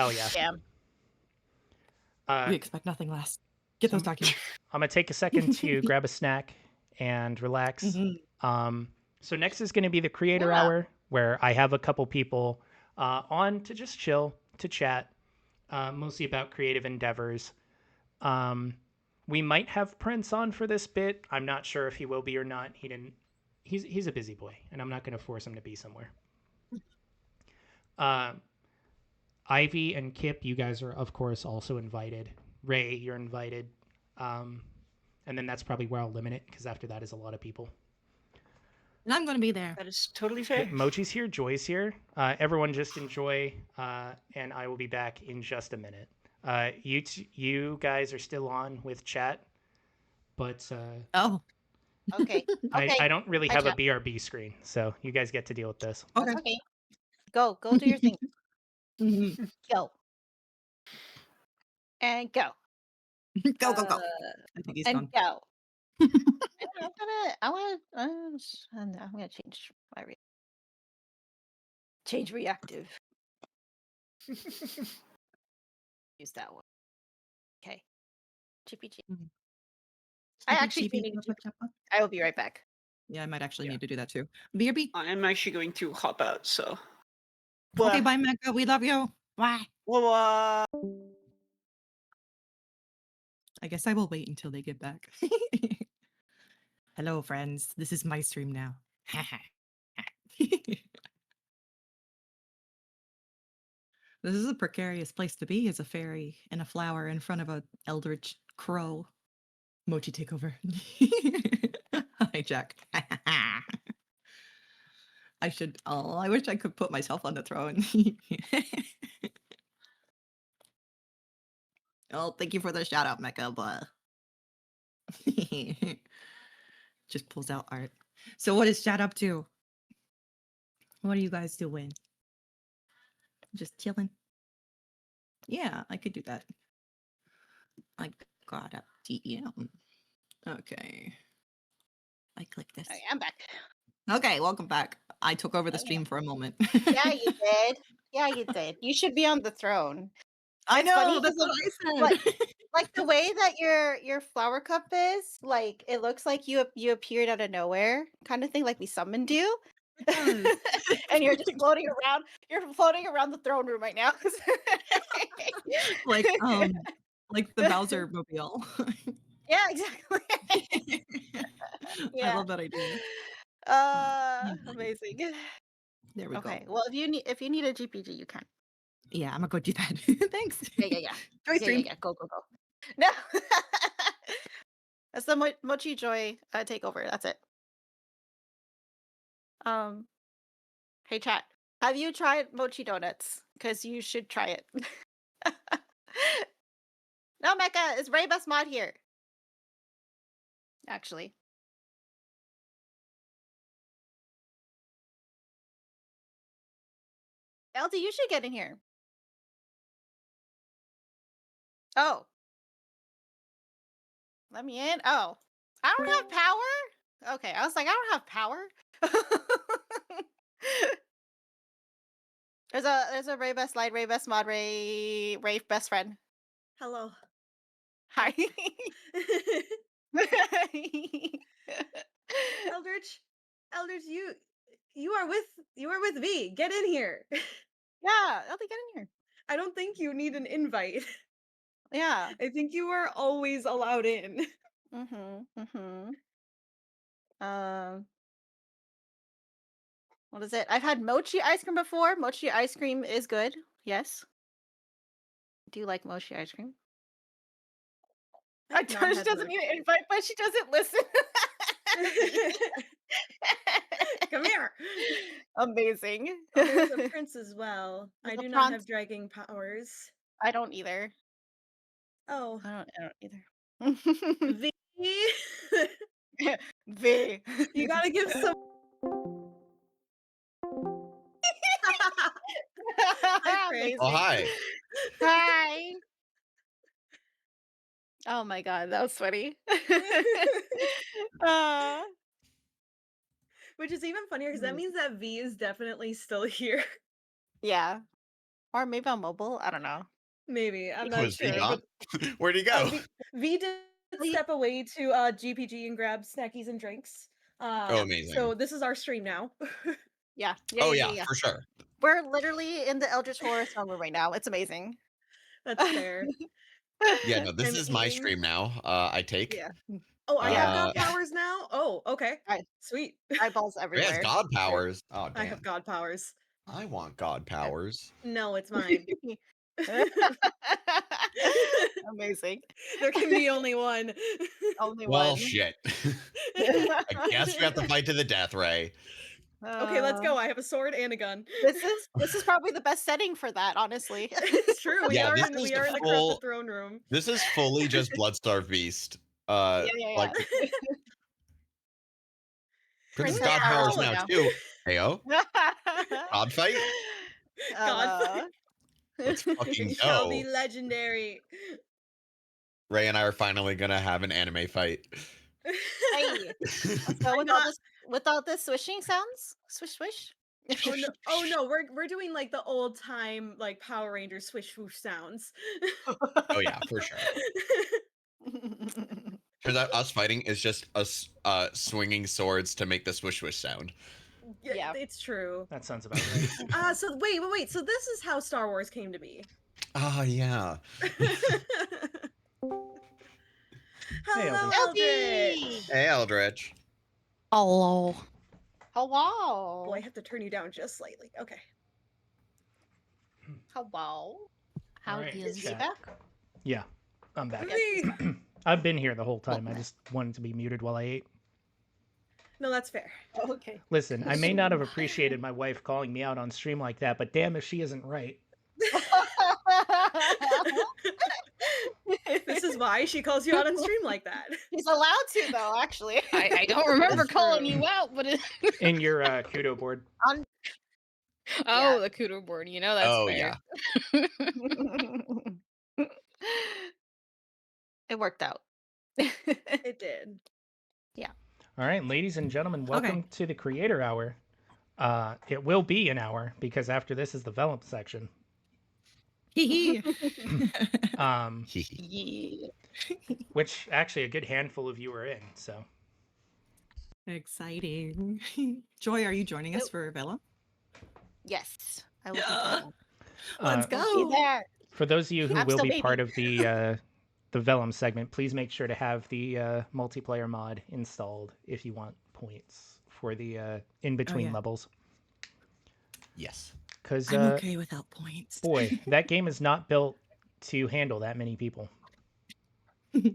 Hell yeah. Damn. We expect nothing less. Get those documents. I'm gonna take a second to grab a snack and relax. Mhm. So next is going to be the creator Yeah. hour, where I have a couple people on to just chill, to chat, mostly about creative endeavors. We might have Prince on for this bit. I'm not sure if he will be or not. He didn't. He's a busy boy, and I'm not going to force him to be somewhere. Ivy and Kip, you guys are of course also invited. Ray, you're invited. And then that's probably where I'll limit it, because after that is a lot of people. And I'm going to be there. That is totally fair. Mochi's here, Joy's here. Everyone just enjoy, and I will be back in just a minute. You guys are still on with chat, but Oh, Okay. Okay. I don't really Hi, have a chat. BRB screen, so you guys get to deal with this. That's okay. okay. Go do your thing. Mhm. Go. And go. Go, go, go. I think he's And gone. go. I'm gonna change my change reactive. Use that one. Okay. GPG. Mhm. I Chippy, actually do chippy, need choppa, choppa. I will be right back. Yeah, I might actually Yeah. need to do that too. BRB. I'm actually going to hop out, so. Okay, Blah. bye, Mecca. We love you. Bye. Blah. I guess I will wait until they get back. Hello, friends. This is my stream now. This is a precarious place to be as a fairy and a flower in front of a eldritch crow. Mochi, take over. Hi, Jack. I should. Oh, I wish I could put myself on the throne. Oh, thank you for the shout out, Mecca. But just pulls out art. So, what is chat up to? What are you guys doing? Just chilling. Yeah, I could do that. I got a DM. Okay. I click this. Okay, I'm back. Okay, welcome back. I took over the Okay. stream for a moment. Yeah, you did. Yeah, you did. You should be on the throne. I It's know, funny that's what I said. Like the way that your flower cup is, like it looks like you appeared out of nowhere, kind of thing, like we summoned you. And you're just floating around. You're floating around the throne room right now. like the Bowser mobile. Yeah, exactly. I Yeah. love that idea. Amazing. There we Okay. go. Well, if you need a GPG, you can. Yeah, I'm gonna go do that. Thanks. Yeah. Joy stream. Yeah. Go. No. That's the Mochi Joy takeover. That's it. Hey chat. Have you tried mochi donuts? Because you should try it. No, Mecca, is Ray Best Mod here? Actually. LD, you should get in here. Oh. Let me in. Oh. I don't have power? Okay, I was like, I don't have power. There's a Ray Best Light, Ray Best Mod, Ray Best Friend. Hello. Hi. Eldritch, you are with V. Get in here. Yeah, LD, get in here. I don't think you need an invite. Yeah. I think you are always allowed in. What is it? I've had mochi ice cream before. Mochi ice cream is good. Yes. Do you like mochi ice cream? I've not She had doesn't mochi. need an invite, but she doesn't listen. Come here. Amazing. Oh, there's a prince as well. There's I a do not prince. have dragging powers. I don't either. Oh, I don't either. V. V. You gotta give some. Hi, Craig. Amazing. Oh, hi. Hi. Oh my god, that was funny. Which is even funnier because that means that V is definitely still here. Yeah. Or maybe on mobile. I don't know. Maybe. I'm Oh, not is V sure. gone? But Where'd he go? V did He- step away to GPG and grab snackies and drinks. Oh, amazing. So this is our stream now. Yeah. Oh yeah, for sure. We're literally in the Eldritch Horror song room right now. It's amazing. That's fair. Yeah, no, this I'm is my eating. stream now. I take. Yeah. Oh, I have god Yeah. powers now? Oh, okay. Right. Sweet. Eyeballs Ray has everywhere. god powers. Oh I have damn. god powers. I want god powers. No, it's mine. Amazing. There can be only one. Only Well, one. shit. I guess we have to fight to the death, Ray. Okay, let's go. I have a sword and a gun. This is probably the best setting for that, honestly. It's true. We Yeah, are this in is we are in the full- corrupted throne room. This is fully just Bloodstarved Beast. Yeah. Like Prince's Princess god powers Paola now now. too. Heyo, god fight. God. Let's fucking It shall go. be legendary. Ray and I are finally gonna have an anime fight. Hey. So with all the swishing sounds, swish swish. Oh no, we're doing like the old time like Power Rangers swish swoosh sounds. Oh yeah, for sure. Because us fighting is just us swinging swords to make the swish swish sound. Yeah. It's true. That sounds about right. So wait. So this is how Star Wars came to be. Ah, yeah. Hello, Eldritch. Eldritch. Hey, Eldritch. Hello. Hello. Oh, I have to turn you down just slightly. Okay. Hello. How Alright, is Is he chat. back? Yeah, I'm back. Me. I've been here the whole time. I just wanted to be muted while I ate. No, that's fair. Okay. Listen, I may not have appreciated my wife calling me out on stream like that, but damn if she isn't right. This is why she calls you out on stream like that. He's allowed to though, actually. I don't remember That's calling true. you out, but In your kudo board. oh, the Kudo board. You know that's Oh, fair. yeah. It worked out. It did. All right, ladies and gentlemen, welcome to the Creator Hour. It will be an hour because after this is the Vellum section. Hee Yeah. Which actually a good handful of you are in. So Exciting. Joy, are you joining us for Vela? Yes. I will Yeah. be Let's there. go. Be there. for those of you who I'm will still be part baby. of the Vellum segment, please make sure to have the multiplayer mod installed if you want points for the in between yeah. levels. Yes. Because I'm okay without points. boy, that game is not built to handle that many people. I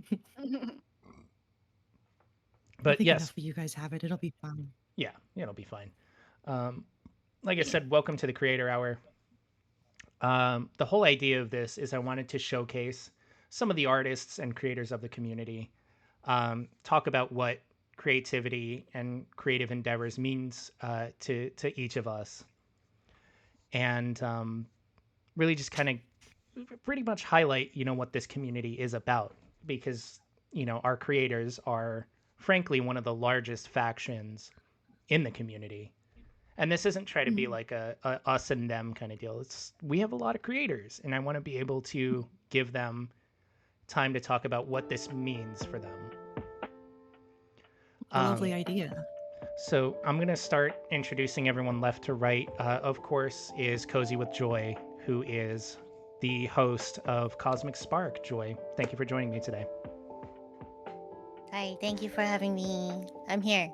But think yes, enough of you guys have it. It'll be fun. yeah, it'll be fine. Like I said, welcome to the Creator Hour. The whole idea of this is I wanted to showcase some of the artists and creators of the community, talk about what creativity and creative endeavors means to each of us, and really just kind of pretty much highlight, what this community is about, because, our creators are frankly one of the largest factions in the community. And this isn't try to be like a us and them kind of deal. We have a lot of creators, and I want to be able to give them time to talk about what this means for them. A lovely idea. So I'm going to start introducing everyone left to right. Of course, is Cozy with Joy, who is the host of Cosmic Spark. Joy, thank you for joining me today. Hi, thank you for having me. I'm here.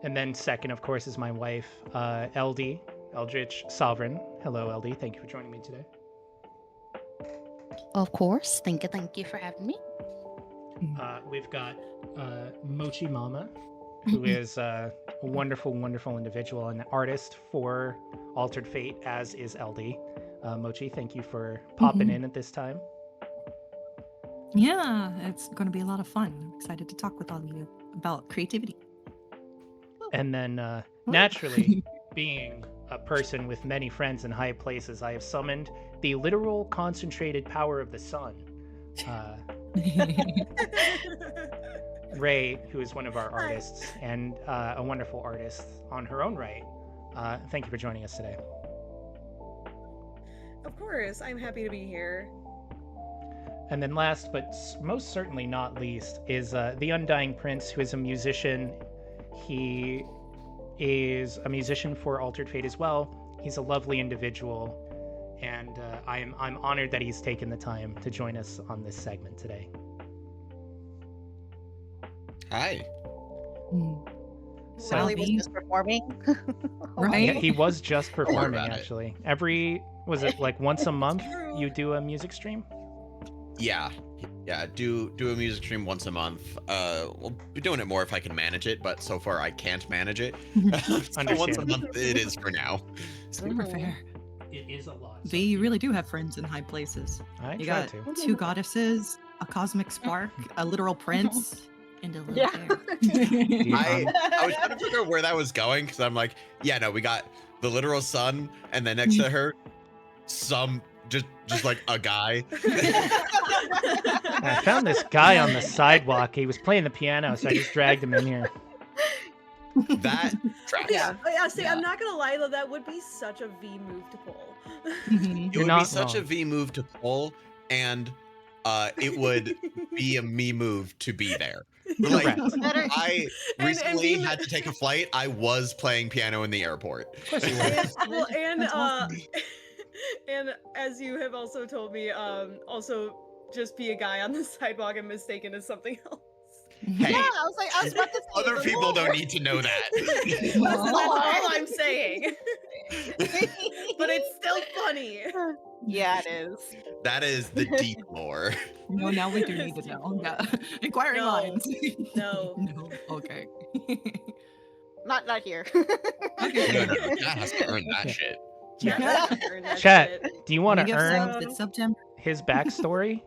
And then second, of course, is my wife, LD, Eldritch Sovereign. Hello, LD. Thank you for joining me today. Of course. Thank you for having me. We've got Mochi Mama, who is a wonderful, wonderful individual and artist for Altered Fate, as is LD. Mochi, thank you for popping in at this time. Yeah, it's going to be a lot of fun. I'm excited to talk with all of you about creativity. And then, naturally, being a person with many friends in high places, I have summoned the literal concentrated power of the sun. Ray, who is one of our artists and a wonderful artist on her own right. Thank you for joining us today. of course. I'm happy to be here. And then last, but most certainly not least, is the Undying Prince, who is a musician. He is a musician for Altered Fate as well. He's a lovely individual, and I'm honored that he's taken the time to join us on this segment today. Hi. So, Literally was just performing. Right? yeah, he was just performing about it. actually. Was it like once a month true. you do a music stream? Yeah. Yeah, do a music stream once a month. We'll be doing it more if I can manage it, but so far I can't manage it. So once a Understandable. month it is for now. Super Ooh. fair. It is a lot. V, you really do have friends in high places. I You try got to. 2 goddesses, a cosmic spark, a literal prince, and a little Yeah. bear. I was trying to figure out where that was going because I'm like, yeah, no, we got the literal sun, and then next to her, some just like a guy. I found this guy on the sidewalk. He was playing the piano, so I just dragged him in here. That tracks. Yeah. Yeah, see, Yeah. I'm not gonna lie though, that would be such a V move to pull. Mhm. It You're would be not such a wrong. V move to pull, and it would be a me move to be there. Like, Correct. Better. I And recently V- had to take a flight. I was playing piano in the airport. Of course you would. and, well, and That's awesome. and as you have also told me, also just be a guy on the sidewalk and mistaken as something else. Hey, Yeah, I was about to say. other but people don't more. need to know that. That's all I'm saying. But it's still funny. Yeah, it is. That is the deep lore. No, now we do need to know. Yeah. Inquiring No. minds. No. No. Okay. Not here. Okay. No, no, Chat has to earn that shit. Chat doesn't earn that Chat, shit. do you want We to give earn subs, it's September. his backstory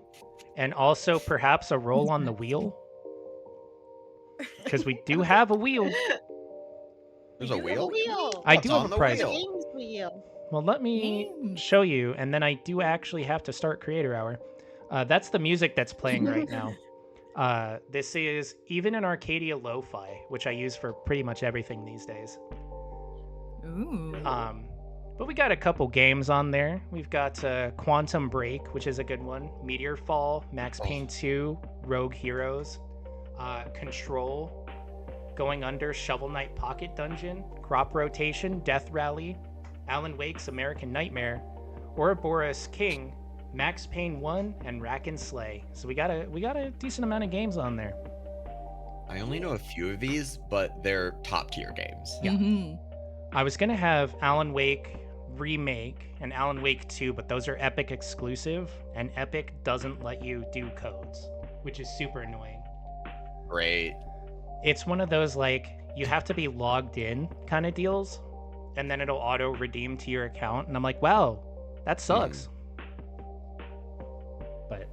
and also perhaps a roll on the wheel? Because we do have a wheel. There's a wheel? Wheel. I What's do have on a the prize. wheel? James wheel. Well, let me Games. show you, and then I do actually have to start Creator Hour. That's the music that's playing right now. This is Even in Arcadia Lo-Fi, which I use for pretty much everything these days. Ooh. But we got a couple games on there. We've got Quantum Break, which is a good one. Meteor Fall, Max Payne 2, Rogue Heroes, Control, Going Under, Shovel Knight Pocket Dungeon, Crop Rotation, Death Rally, Alan Wake's American Nightmare, Ouroboros King, Max Payne 1, and Rack and Slay. So we got a decent amount of games on there. I only know a few of these, but they're top tier games. Yeah. Mhm. I was gonna have Alan Wake Remake and Alan Wake 2, but those are Epic exclusive, and Epic doesn't let you do codes, which is super annoying. Great. It's one of those like you have to be logged in kind of deals, and then it'll auto redeem to your account, and I'm like, wow, that sucks. But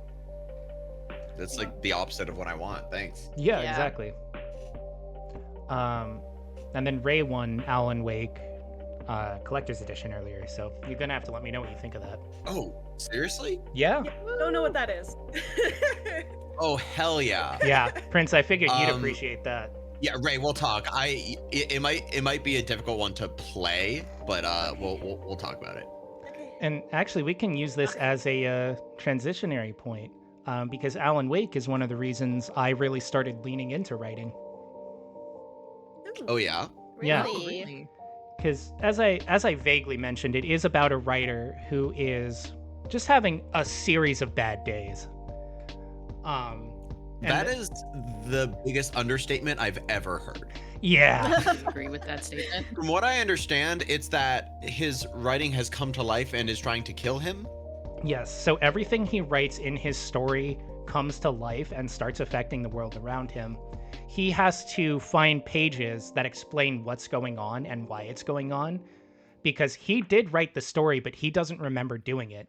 That's like the opposite of what I want. Thanks. yeah, Yeah. exactly. And then Ray won Alan Wake collector's edition earlier, so you're gonna have to let me know what you think of that. Oh, seriously? Yeah, Don't know what that is. Oh, hell yeah. yeah, Prince. I figured you'd Um, appreciate that. Yeah, Ray, we'll talk. It might be a difficult one to play, but we'll talk about it. And actually, we can use this as a transitionary point because Alan Wake is one of the reasons I really started leaning into writing. Oh yeah. Yeah. Really? Really? Because as I vaguely mentioned, it is about a writer who is just having a series of bad days. And That is the biggest understatement I've ever heard. yeah, I agree with that statement. From what I understand, it's that his writing has come to life and is trying to kill him. yes. So everything he writes in his story comes to life and starts affecting the world around him. He has to find pages that explain what's going on and why it's going on, because he did write the story, but he doesn't remember doing it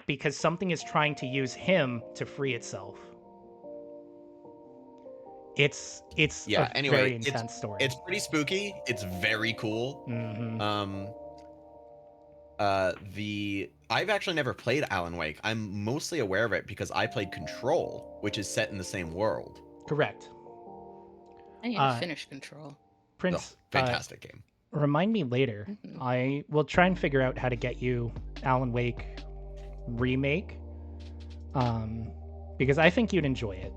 because something is trying to use him to free itself. It's Yeah, a anyway, very intense story. It's pretty spooky. It's very cool. Mhm. I've actually never played Alan Wake. I'm mostly aware of it because I played Control, which is set in the same world. Correct. I need Uh, to finish Control. Prince, Fantastic game. remind me later. Mhm. I will try and figure out how to get you Alan Wake remake, because I think you'd enjoy it.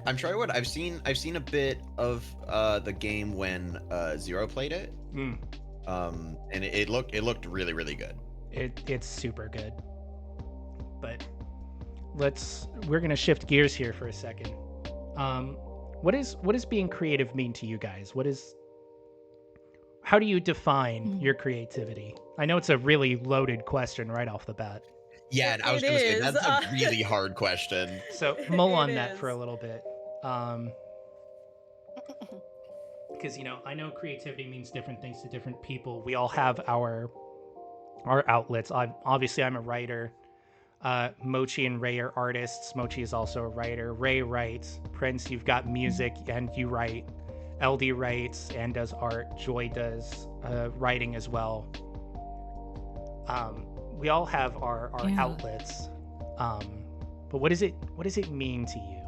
I'm sure I would. I've seen a bit of the game when Zero played it. Mm, And it looked really, really good. it's super good. But we're gonna shift gears here for a second. What does being creative mean to you guys? How do you define your creativity? I know it's a really loaded question right off the bat. Yeah, and I was It gonna say is, that's a really hard question. So mull on It that for a is. little bit. Because I know creativity means different things to different people. We all have our outlets. Obviously I'm a writer. Mochi and Ray are artists. Mochi is also a writer. Ray writes. Prince, you've got music and you write. LD writes and does art. Joy does writing as well. We all have our Yeah. outlets. But what does it mean to you?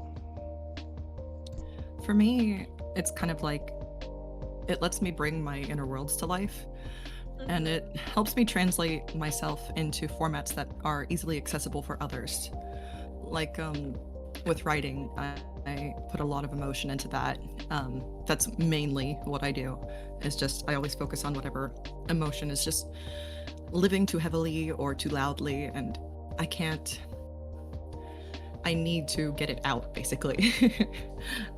For me, it's kind of like it lets me bring my inner worlds to life, and it helps me translate myself into formats that are easily accessible for others. Like with writing, I put a lot of emotion into that. That's mainly what I do. Is just I always focus on whatever emotion is just living too heavily or too loudly, and I need to get it out, basically.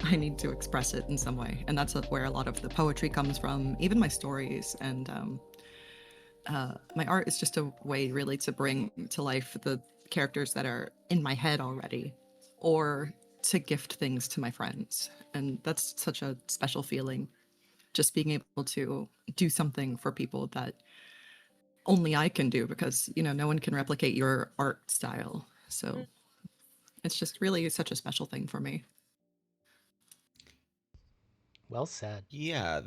I need to express it in some way. And that's where a lot of the poetry comes from, even my stories. And my art is just a way, really, to bring to life the characters that are in my head already, or to gift things to my friends. And that's such a special feeling, just being able to do something for people that only I can do, because, no one can replicate your art style. So it's just really such a special thing for me. Well said. Yeah,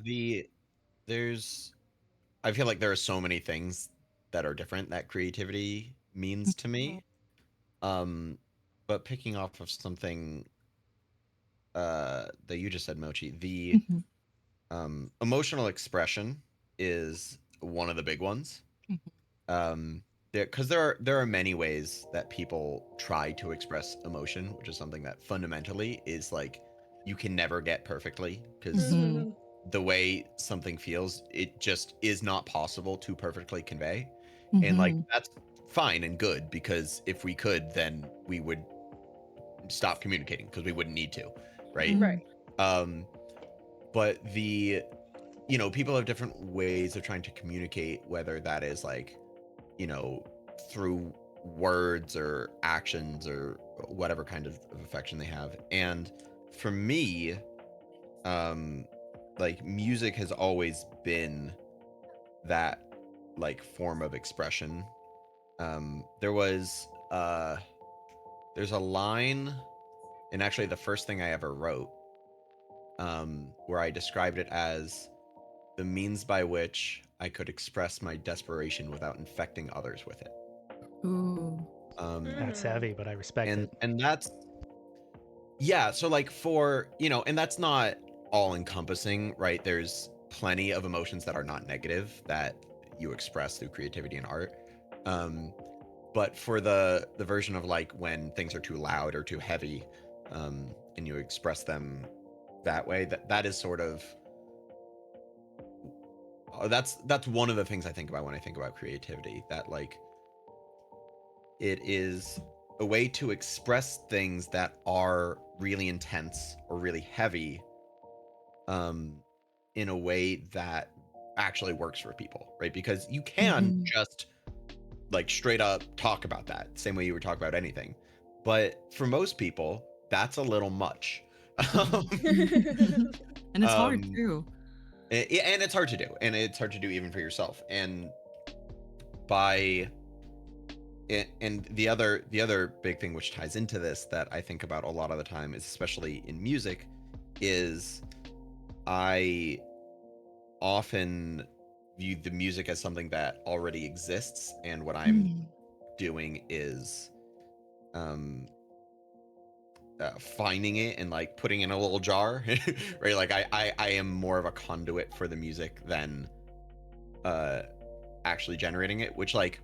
I feel like there are so many things that are different that creativity means to me. But picking off of something that you just said, Mochi, the emotional expression is one of the big ones. Because there are many ways that people try to express emotion, which is something that fundamentally is like you can never get perfectly, because the way something feels, it just is not possible to perfectly convey. And like that's fine and good, because if we could, then we would stop communicating, because we wouldn't need to, right? Right. But people have different ways of trying to communicate, whether that is like through words or actions or whatever kind of affection they have. And for me, like music has always been that like form of expression. There's a line, and actually the first thing I ever wrote, where I described it as the means by which I could express my desperation without infecting others with it. Ooh. That's heavy, but I respect it. And that's, yeah, so like and that's not all encompassing, right? There's plenty of emotions that are not negative that you express through creativity and art. But for the version of like when things are too loud or too heavy, and you express them that way, that is sort of that's one of the things I think about when I think about creativity, that like it is a way to express things that are really intense or really heavy, in a way that actually works for people, right? Because you can just like straight up talk about that same way you would talk about anything, but for most people that's a little much. And it's hard too. And it's hard to do, and it's hard to do even for yourself. And the other big thing which ties into this that I think about a lot of the time is, especially in music, is I often view the music as something that already exists, and what I'm doing is finding it and like putting in a little jar, right? Like I am more of a conduit for the music than actually generating it, which like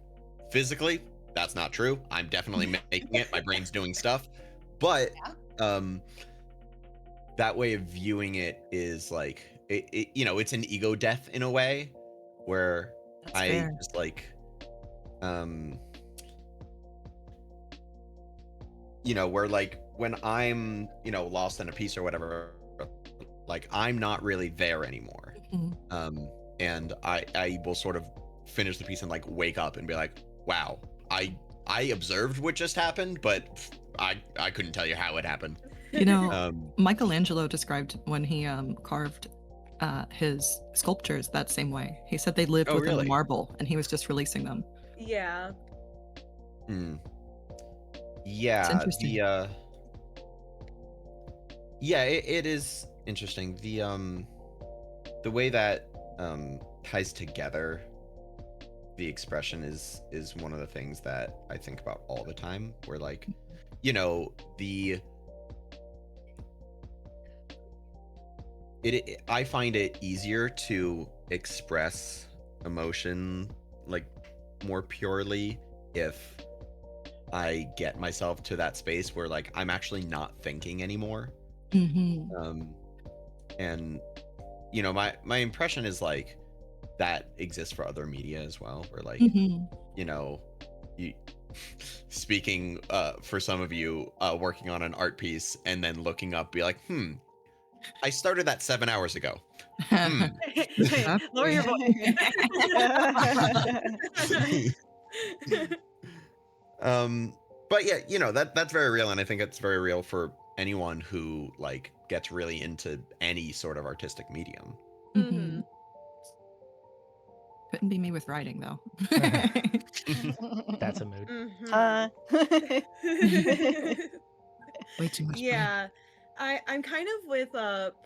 physically that's not true. I'm definitely making it. My brain's doing stuff, but that way of viewing it is like it you know, it's an ego death in a way where That's I fair. just like you know, where like when I'm, you know, lost in a piece or whatever, like I'm not really there anymore. Mhm. And I will sort of finish the piece and like wake up and be like, wow, I observed what just happened, but I couldn't tell you how it happened. You know, Um, Michelangelo described when he carved his sculptures that same way. He said they lived Oh, within the really? marble, and he was just releasing them. Yeah. mm, It's yeah, interesting. yeah, it is interesting. The way that ties together the expression is one of the things that I think about all the time, where like, you know, I find it easier to express emotion like more purely if I get myself to that space where like I'm actually not thinking anymore. Hmm. And you know, my impression is like that exists for other media as well, where like, Hmm. you know, you speaking for some of you working on an art piece and then looking up, be like, I started that 7 hours ago. Lower your voice. But yeah, you know, that's very real, and I think it's very real for anyone who like gets really into any sort of artistic medium. Hmm. Couldn't be me with writing though. That's a mood. Mhm. Way too much. brain. Yeah. I'm kind of with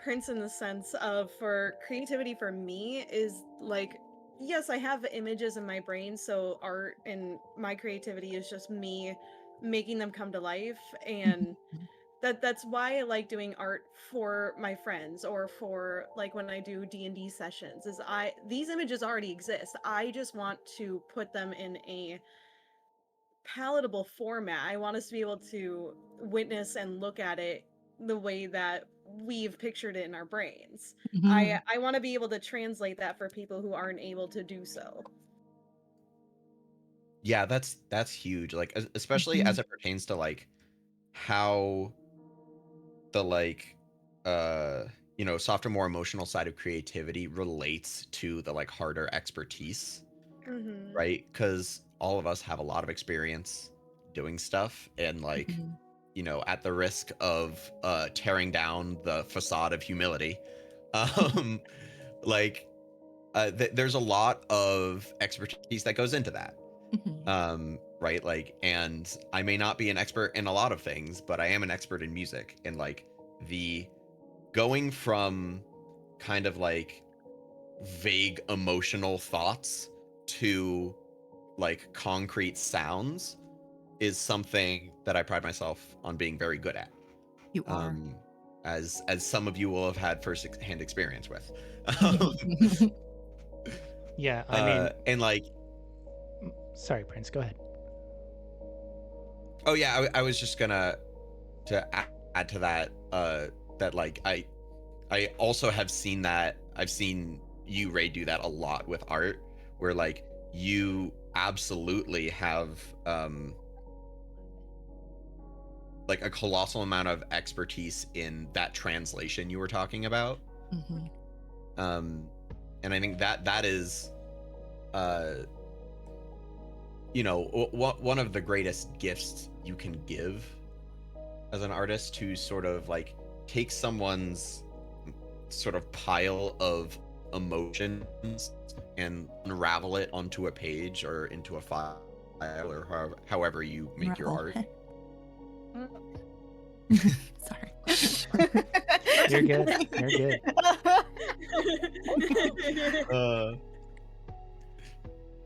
Prince in the sense of, for creativity for me is like, yes, I have images in my brain, so art and my creativity is just me making them come to life, and Mhm. that's why I like doing art for my friends, or for like when I do D&D sessions, is these images already exist. I just want to put them in a palatable format. I want us to be able to witness and look at it the way that we've pictured it in our brains. Mhm. I want to be able to translate that for people who aren't able to do so. Yeah, that's huge. Like especially Mhm. as it pertains to like how the like you know, softer, more emotional side of creativity relates to the like harder expertise, Mhm. right? Because all of us have a lot of experience doing stuff, and like, Mhm. you know, at the risk of tearing down the facade of humility, um like there's a lot of expertise that goes into that. Mhm. Right, like, and I may not be an expert in a lot of things, but I am an expert in music, and like the going from kind of like vague emotional thoughts to like concrete sounds is something that I pride myself on being very good at. You are. As some of you will have had first-hand experience with. Yeah, I mean, And like, sorry, Prince, go ahead. oh yeah, I was just gonna to add to that that like I also have seen that. I've seen you, Ray, do that a lot with art, where like you absolutely have like a colossal amount of expertise in that translation you were talking about. Mhm. And I think that is you know, one of the greatest gifts you can give as an artist, to sort of like take someone's sort of pile of emotions and unravel it onto a page or into a file, or however you make your art. Sorry. You're good. You're good.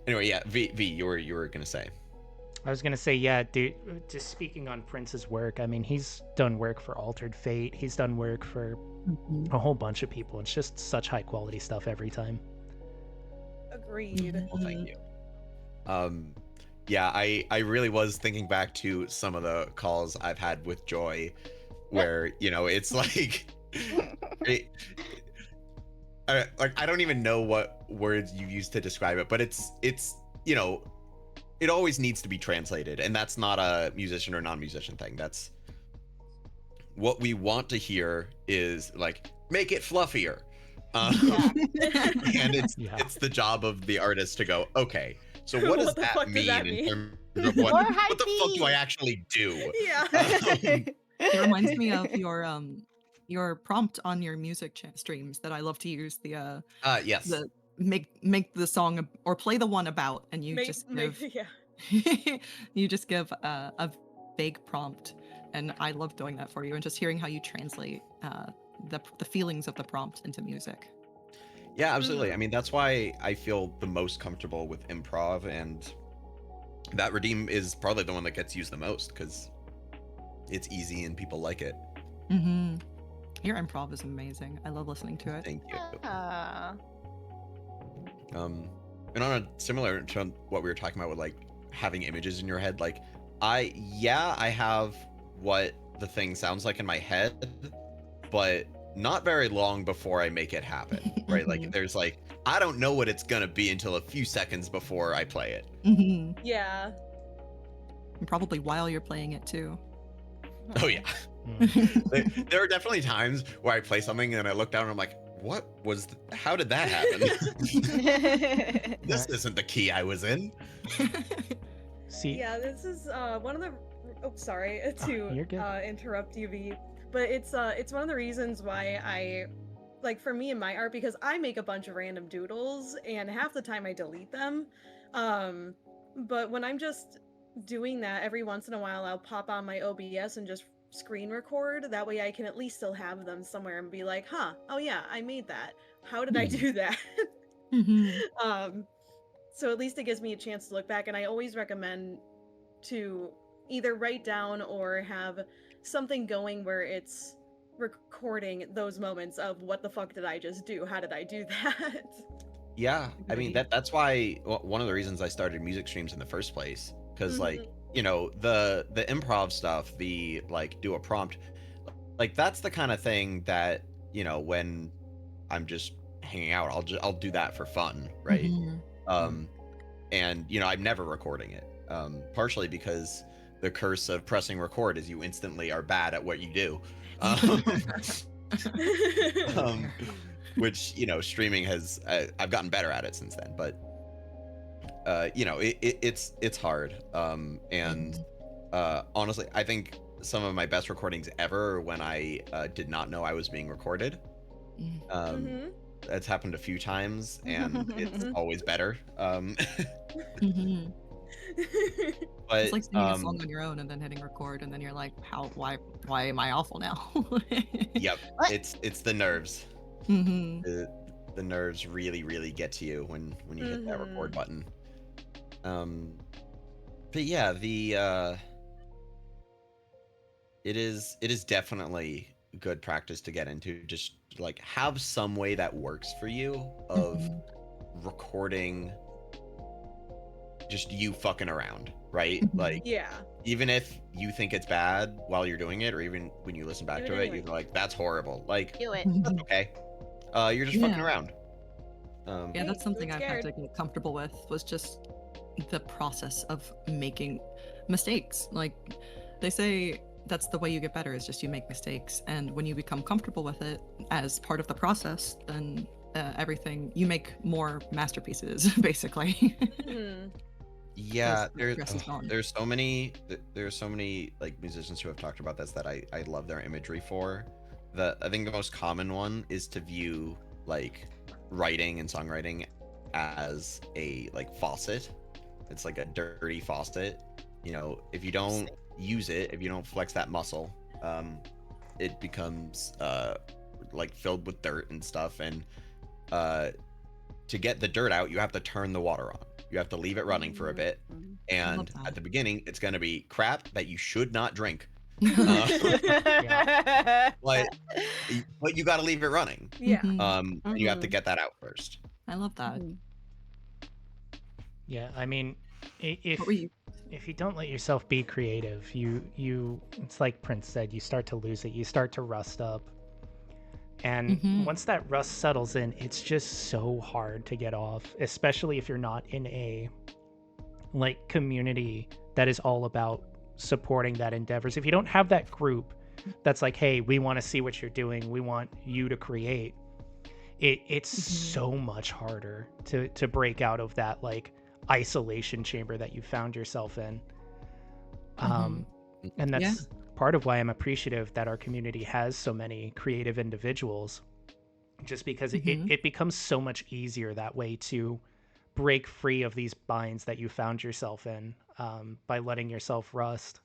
Anyway, yeah, V, you were gonna say. I was gonna say, yeah, dude. Just speaking on Prince's work, I mean, he's done work for Altered Fate. He's done work for Mhm. a whole bunch of people. It's just such high quality stuff every time. Agreed. Well, thank you. Yeah, I really was thinking back to some of the calls I've had with Joy, where it's like, it, I don't even know what words you use to describe it, but it's it always needs to be translated, and that's not a musician or non-musician thing. That's what we want to hear is like, make it fluffier. And it's the job of the artist to go, okay, so what does What the that fuck does mean that in mean? terms of what More the high fuck do I Ps. actually do? Yeah. It reminds me of your prompt on your music streams that I love to use. Yes. The make the song or play the one about, and you just give yeah. you just give a vague prompt, and I love doing that for you and just hearing how you translate the feelings of the prompt into music. Yeah, absolutely. I mean, that's why I feel the most comfortable with improv, and that Redeem is probably the one that gets used the most because it's easy and people like it. Mm-hmm. Your improv is amazing. I love listening to it. Thank you. And on a similar to what we were talking about with like having images in your head, like I have what the thing sounds like in my head, but not very long before I make it happen, right? Like there's like, I don't know what it's gonna be until a few seconds before I play it. Mm-hmm. Yeah. And probably while you're playing it too. Oh yeah. There are definitely times where I play something and I look down and I'm like, how did that happen? This isn't the key I was in. See, Yeah, this is one of the. Oh, sorry to you're good. interrupt you, V. But it's one of the reasons why I like for me in my art, because I make a bunch of random doodles and half the time I delete them. But when I'm just doing that, every once in a while I'll pop on my OBS and just screen record. That way I can at least still have them somewhere and be like, huh, oh yeah, I made that. How did I do that? Mm-hmm. So at least it gives me a chance to look back, and I always recommend to either write down or have something going where it's recording those moments of what the fuck did I just do? How did I do that? Yeah, I mean Agreed. that's why one of the reasons I started music streams in the first place, because like Mhm. the improv stuff, the like do a prompt, like that's the kind of thing that when I'm just hanging out, I'll do that for fun, right? Mhm. And I'm never recording it, partially because the curse of pressing record is you instantly are bad at what you do. um, which streaming has I've gotten better at it since then, but it's hard, and honestly I think some of my best recordings ever are when I did not know I was being recorded. Mhm. It's happened a few times and it's always better. Mhm. But It's like singing a song on your own and then hitting record, and then you're like, why am I awful now? yep, What? it's the nerves. Mm-hmm. The nerves really get to you when you hit that record button. But yeah, it is definitely good practice to get into. Just like have some way that works for you of recording just you fucking around, right? Mhm. Like Yeah. even if you think it's bad while you're doing it, or even when you listen back Do it to it, anyway. you're like, that's horrible. Like, Do it. that's okay. You're just fucking Yeah. around. Yeah, Hey, that's something don't I've had scared. to get comfortable with, was just the process of making mistakes. Like they say that's the way you get better, is just you make mistakes, and when you become comfortable with it as part of the process, then everything, you make more masterpieces basically. Mhm. Yeah, the stress is gone. there's so many like musicians who have talked about this that I love their imagery for. I think the most common one is to view like writing and songwriting as a like faucet. It's like a dirty faucet. If you don't use it, if you don't flex that muscle, it becomes like filled with dirt and stuff. And to get the dirt out, you have to turn the water on. You have to leave it running for a bit, And that. at the beginning, it's going to be crap that you should not drink. But you got to leave it running. Yeah. Mhm. And you have to get that out first. I love that. Yeah, I mean, What were you? if you don't let yourself be creative, you it's like Prince said, you start to lose it. You start to rust up. And Mhm. once that rust settles in, it's just so hard to get off, especially if you're not in a like community that is all about supporting that endeavors. If you don't have that group that's like, hey, we want to see what you're doing, we want you to create, it's so much harder to break out of that like isolation chamber that you found yourself in. And that's part of why I'm appreciative that our community has so many creative individuals, just because it becomes so much easier that way to break free of these binds that you found yourself in, by letting yourself rust.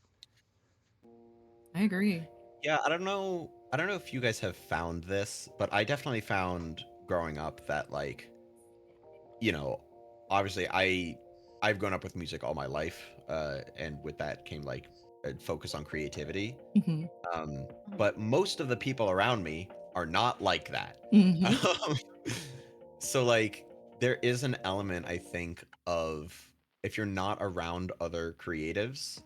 I agree. Yeah, I don't know if you guys have found this, but I definitely found growing up that, like, you know, obviously I've grown up with music all my life, and with that came like a focus on creativity. Mhm. But most of the people around me are not like that. Mhm. So like there is an element, I think, of if you're not around other creatives,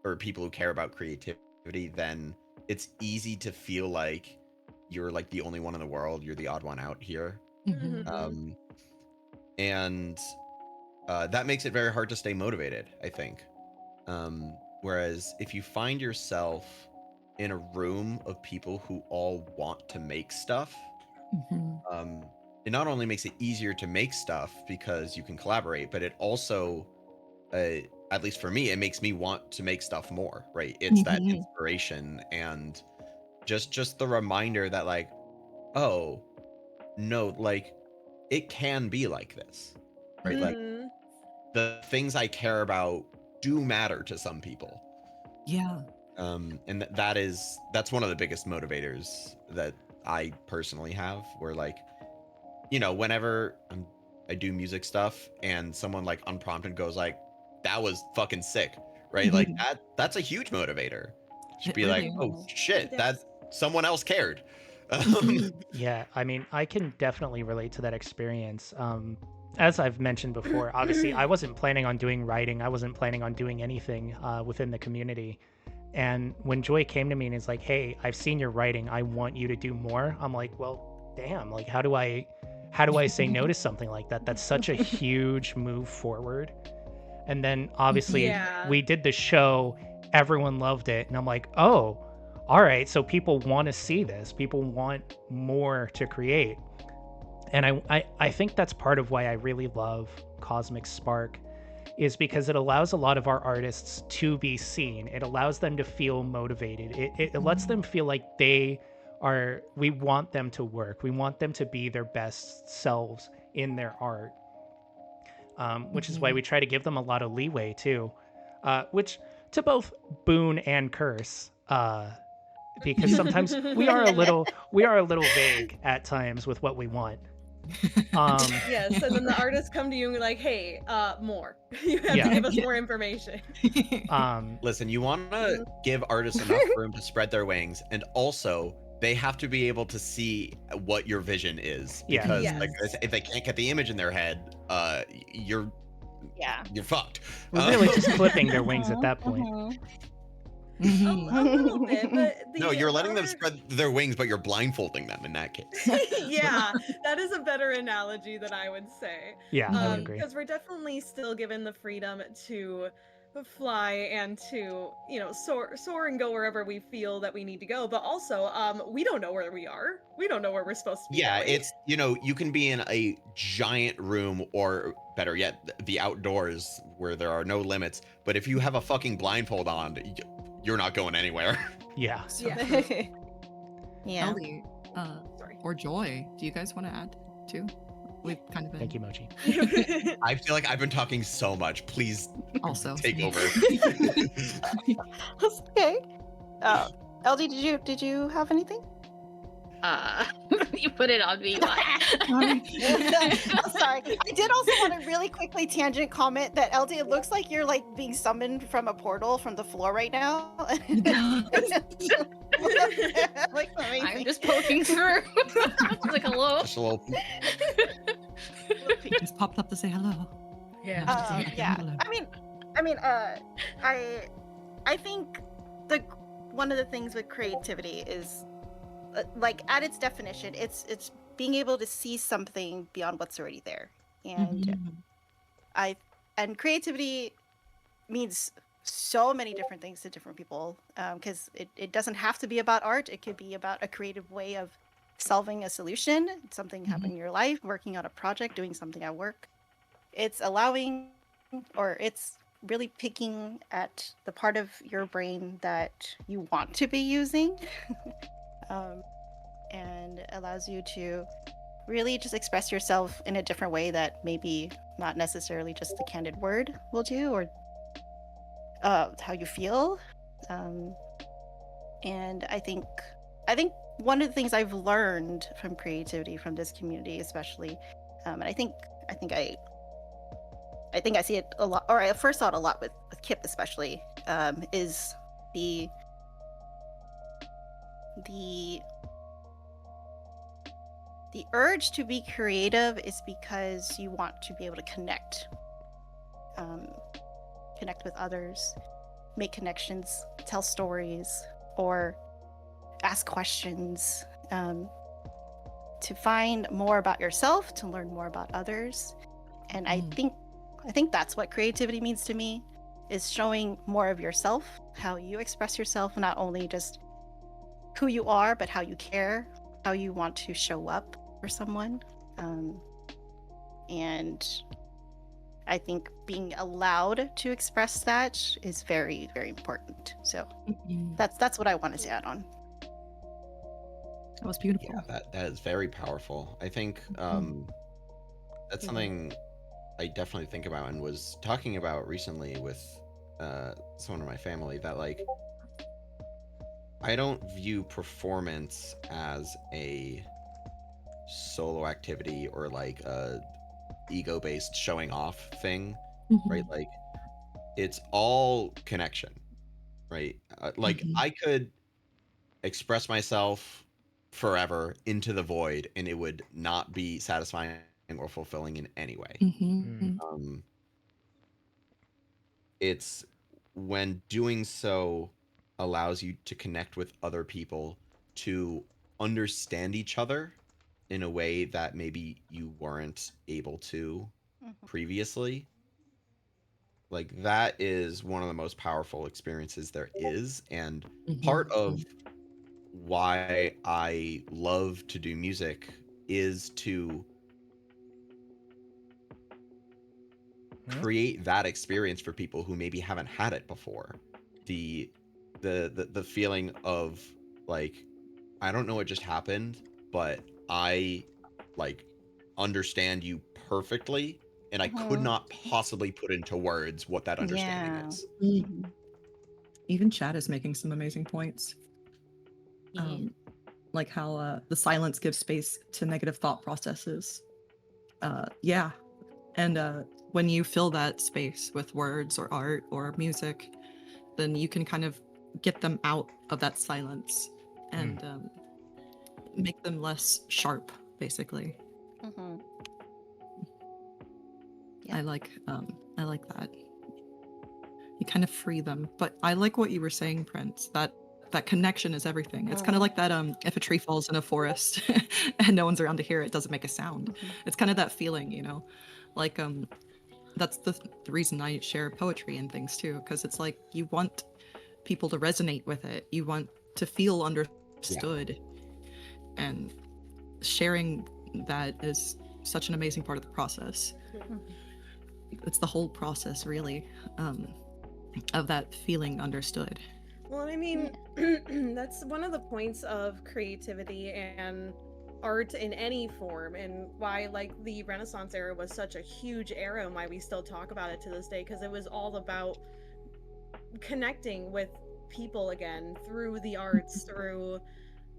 or people who care about creativity, then it's easy to feel like you're like the only one in the world. You're the odd one out here. Mhm. And that makes it very hard to stay motivated, I think. Whereas if you find yourself in a room of people who all want to make stuff, Mhm. it not only makes it easier to make stuff because you can collaborate, but it also, at least for me, it makes me want to make stuff more, right? It's that Mhm. inspiration and just the reminder that, like, oh no, like it can be like this, right? Like the things I care about do matter to some people. Yeah. And that's one of the biggest motivators that I personally have, where like, you know, whenever I do music stuff and someone like unprompted goes like, that was fucking sick, right? Like that's a huge motivator. Just It be like, really oh is. shit, that someone else cared. Yeah, I mean, I can definitely relate to that experience. As I've mentioned before, obviously, I wasn't planning on doing writing. I wasn't planning on doing anything within the community. And when Joy came to me and is like, "Hey, I've seen your writing. I want you to do more." I'm like, "Well, damn! Like, how do I say no to something like that? That's such a huge move forward." And then obviously Yeah. we did the show, everyone loved it, and I'm like, "Oh, all right, so people want to see this. People want more to create." And I think that's part of why I really love Cosmic Spark, is because it allows a lot of our artists to be seen. It allows them to feel motivated. It lets them feel like we want them to work. We want them to be their best selves in their art. Which is why we try to give them a lot of leeway too, which to both boon and curse, because sometimes we are a little vague at times with what we want. Yes, and then the artists come to you and be like, "Hey, more. You have Yeah. to give us more information." Listen, you want to give artists enough room to spread their wings, and also they have to be able to see what your vision is, Yeah. because Yes. like if they can't get the image in their head, you're fucked. We're really just clipping their wings at that point. A little bit, but No, you're letting them other- spread their wings, but you're blindfolding them in that case. Yeah, that is a better analogy that I would say. Yeah, I would agree. Because we're definitely still given the freedom to fly and to, you know, soar and go wherever we feel that we need to go. But also, we don't know where we are. We don't know where we're supposed to be. Yeah, going. it's, you know, you can be in a giant room, or better yet, the outdoors where there are no limits. But if you have a fucking blindfold on, you're not going anywhere. Yeah. Yeah. Yeah. Ellie, or Joy, do you guys want to add too? We've kind of been. Thank you, Mochi. I feel like I've been talking so much. Please Also take over. Okay. LD, did you have anything? You put it on me. Why? I'm sorry. I did also want to really quickly tangent comment that LD, it looks like you're like being summoned from a portal from the floor right now. Like I'm amazing. just poking through. It's like hello. Just a little. Just popped up to say hello. Yeah. Yeah. I think one of the things with creativity is like at its definition, it's being able to see something beyond what's already there, and and creativity means so many different things to different people, because it doesn't have to be about art. It could be about a creative way of solving a solution, something happened in your life, working on a project, doing something at work. It's allowing, or it's really picking at the part of your brain that you want to be using, and allows you to really just express yourself in a different way that maybe not necessarily just the candid word will do, or how you feel. And I think one of the things I've learned from creativity from this community, especially, and I think I see it a lot, or I first saw it a lot with Kip especially, is the urge to be creative is because you want to be able to connect with others, make connections, tell stories, or ask questions, to find more about yourself, to learn more about others. And I think that's what creativity means to me, is showing more of yourself, how you express yourself, not only just who you are, but how you care, how you want to show up for someone. And I think being allowed to express that is very, very important. So that's what I wanted to add on. That was beautiful. Yeah, that is very powerful. I think that's something I definitely think about and was talking about recently with someone in my family, that like I don't view performance as a solo activity or like a ego-based showing off thing, right? Like it's all connection, right? Like I could express myself forever into the void and it would not be satisfying or fulfilling in any way. It's when doing so allows you to connect with other people, to understand each other in a way that maybe you weren't able to previously. Like that is one of the most powerful experiences there is, and part of why I love to do music is to create that experience for people who maybe haven't had it before. The feeling of like, I don't know what just happened, but I like understand you perfectly, and I could not possibly put into words what that understanding is. Even Chad is making some amazing points. Like how the silence gives space to negative thought processes. And when you fill that space with words or art or music, then you can kind of get them out of that silence and make them less sharp, basically. I like that. You kind of free them. But I like what you were saying, Prince, that connection is everything. It's kind of like that if a tree falls in a forest and no one's around to hear it, doesn't make a sound. It's kind of that feeling, you know? Like that's the reason I share poetry and things too, because it's like you want people to resonate with it. You want to feel understood. And sharing that is such an amazing part of the process. It's the whole process, really, of that feeling understood. Well, I mean, that's one of the points of creativity and art in any form, and why like the Renaissance era was such a huge era, and why we still talk about it to this day, because it was all about connecting with people again through the arts, through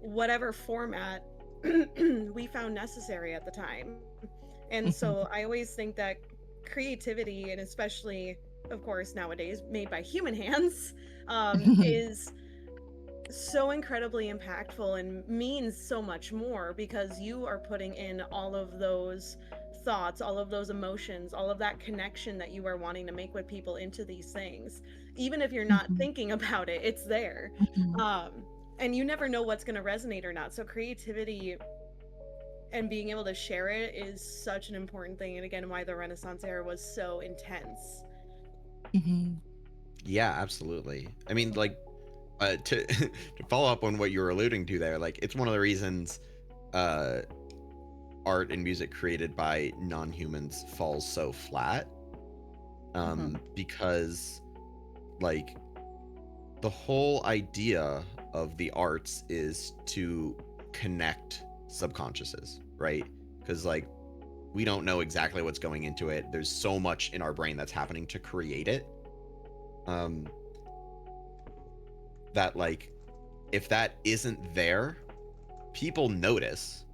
whatever format we found necessary at the time. And so I always think that creativity, and especially, of course, nowadays made by human hands, is so incredibly impactful and means so much more, because you are putting in all of those thoughts, all of those emotions, all of that connection that you are wanting to make with people into these things. Even if you're not thinking about it, it's there. And you never know what's going to resonate or not. So creativity and being able to share it is such an important thing. And again, why the Renaissance era was so intense. Yeah, absolutely. I mean, like, to to follow up on what you were alluding to there, like, it's one of the reasons art and music created by non-humans falls so flat, because, like, the whole idea of the arts is to connect subconsciouses, right? Because, like, we don't know exactly what's going into it. There's so much in our brain that's happening to create it, that, like, if that isn't there, people notice.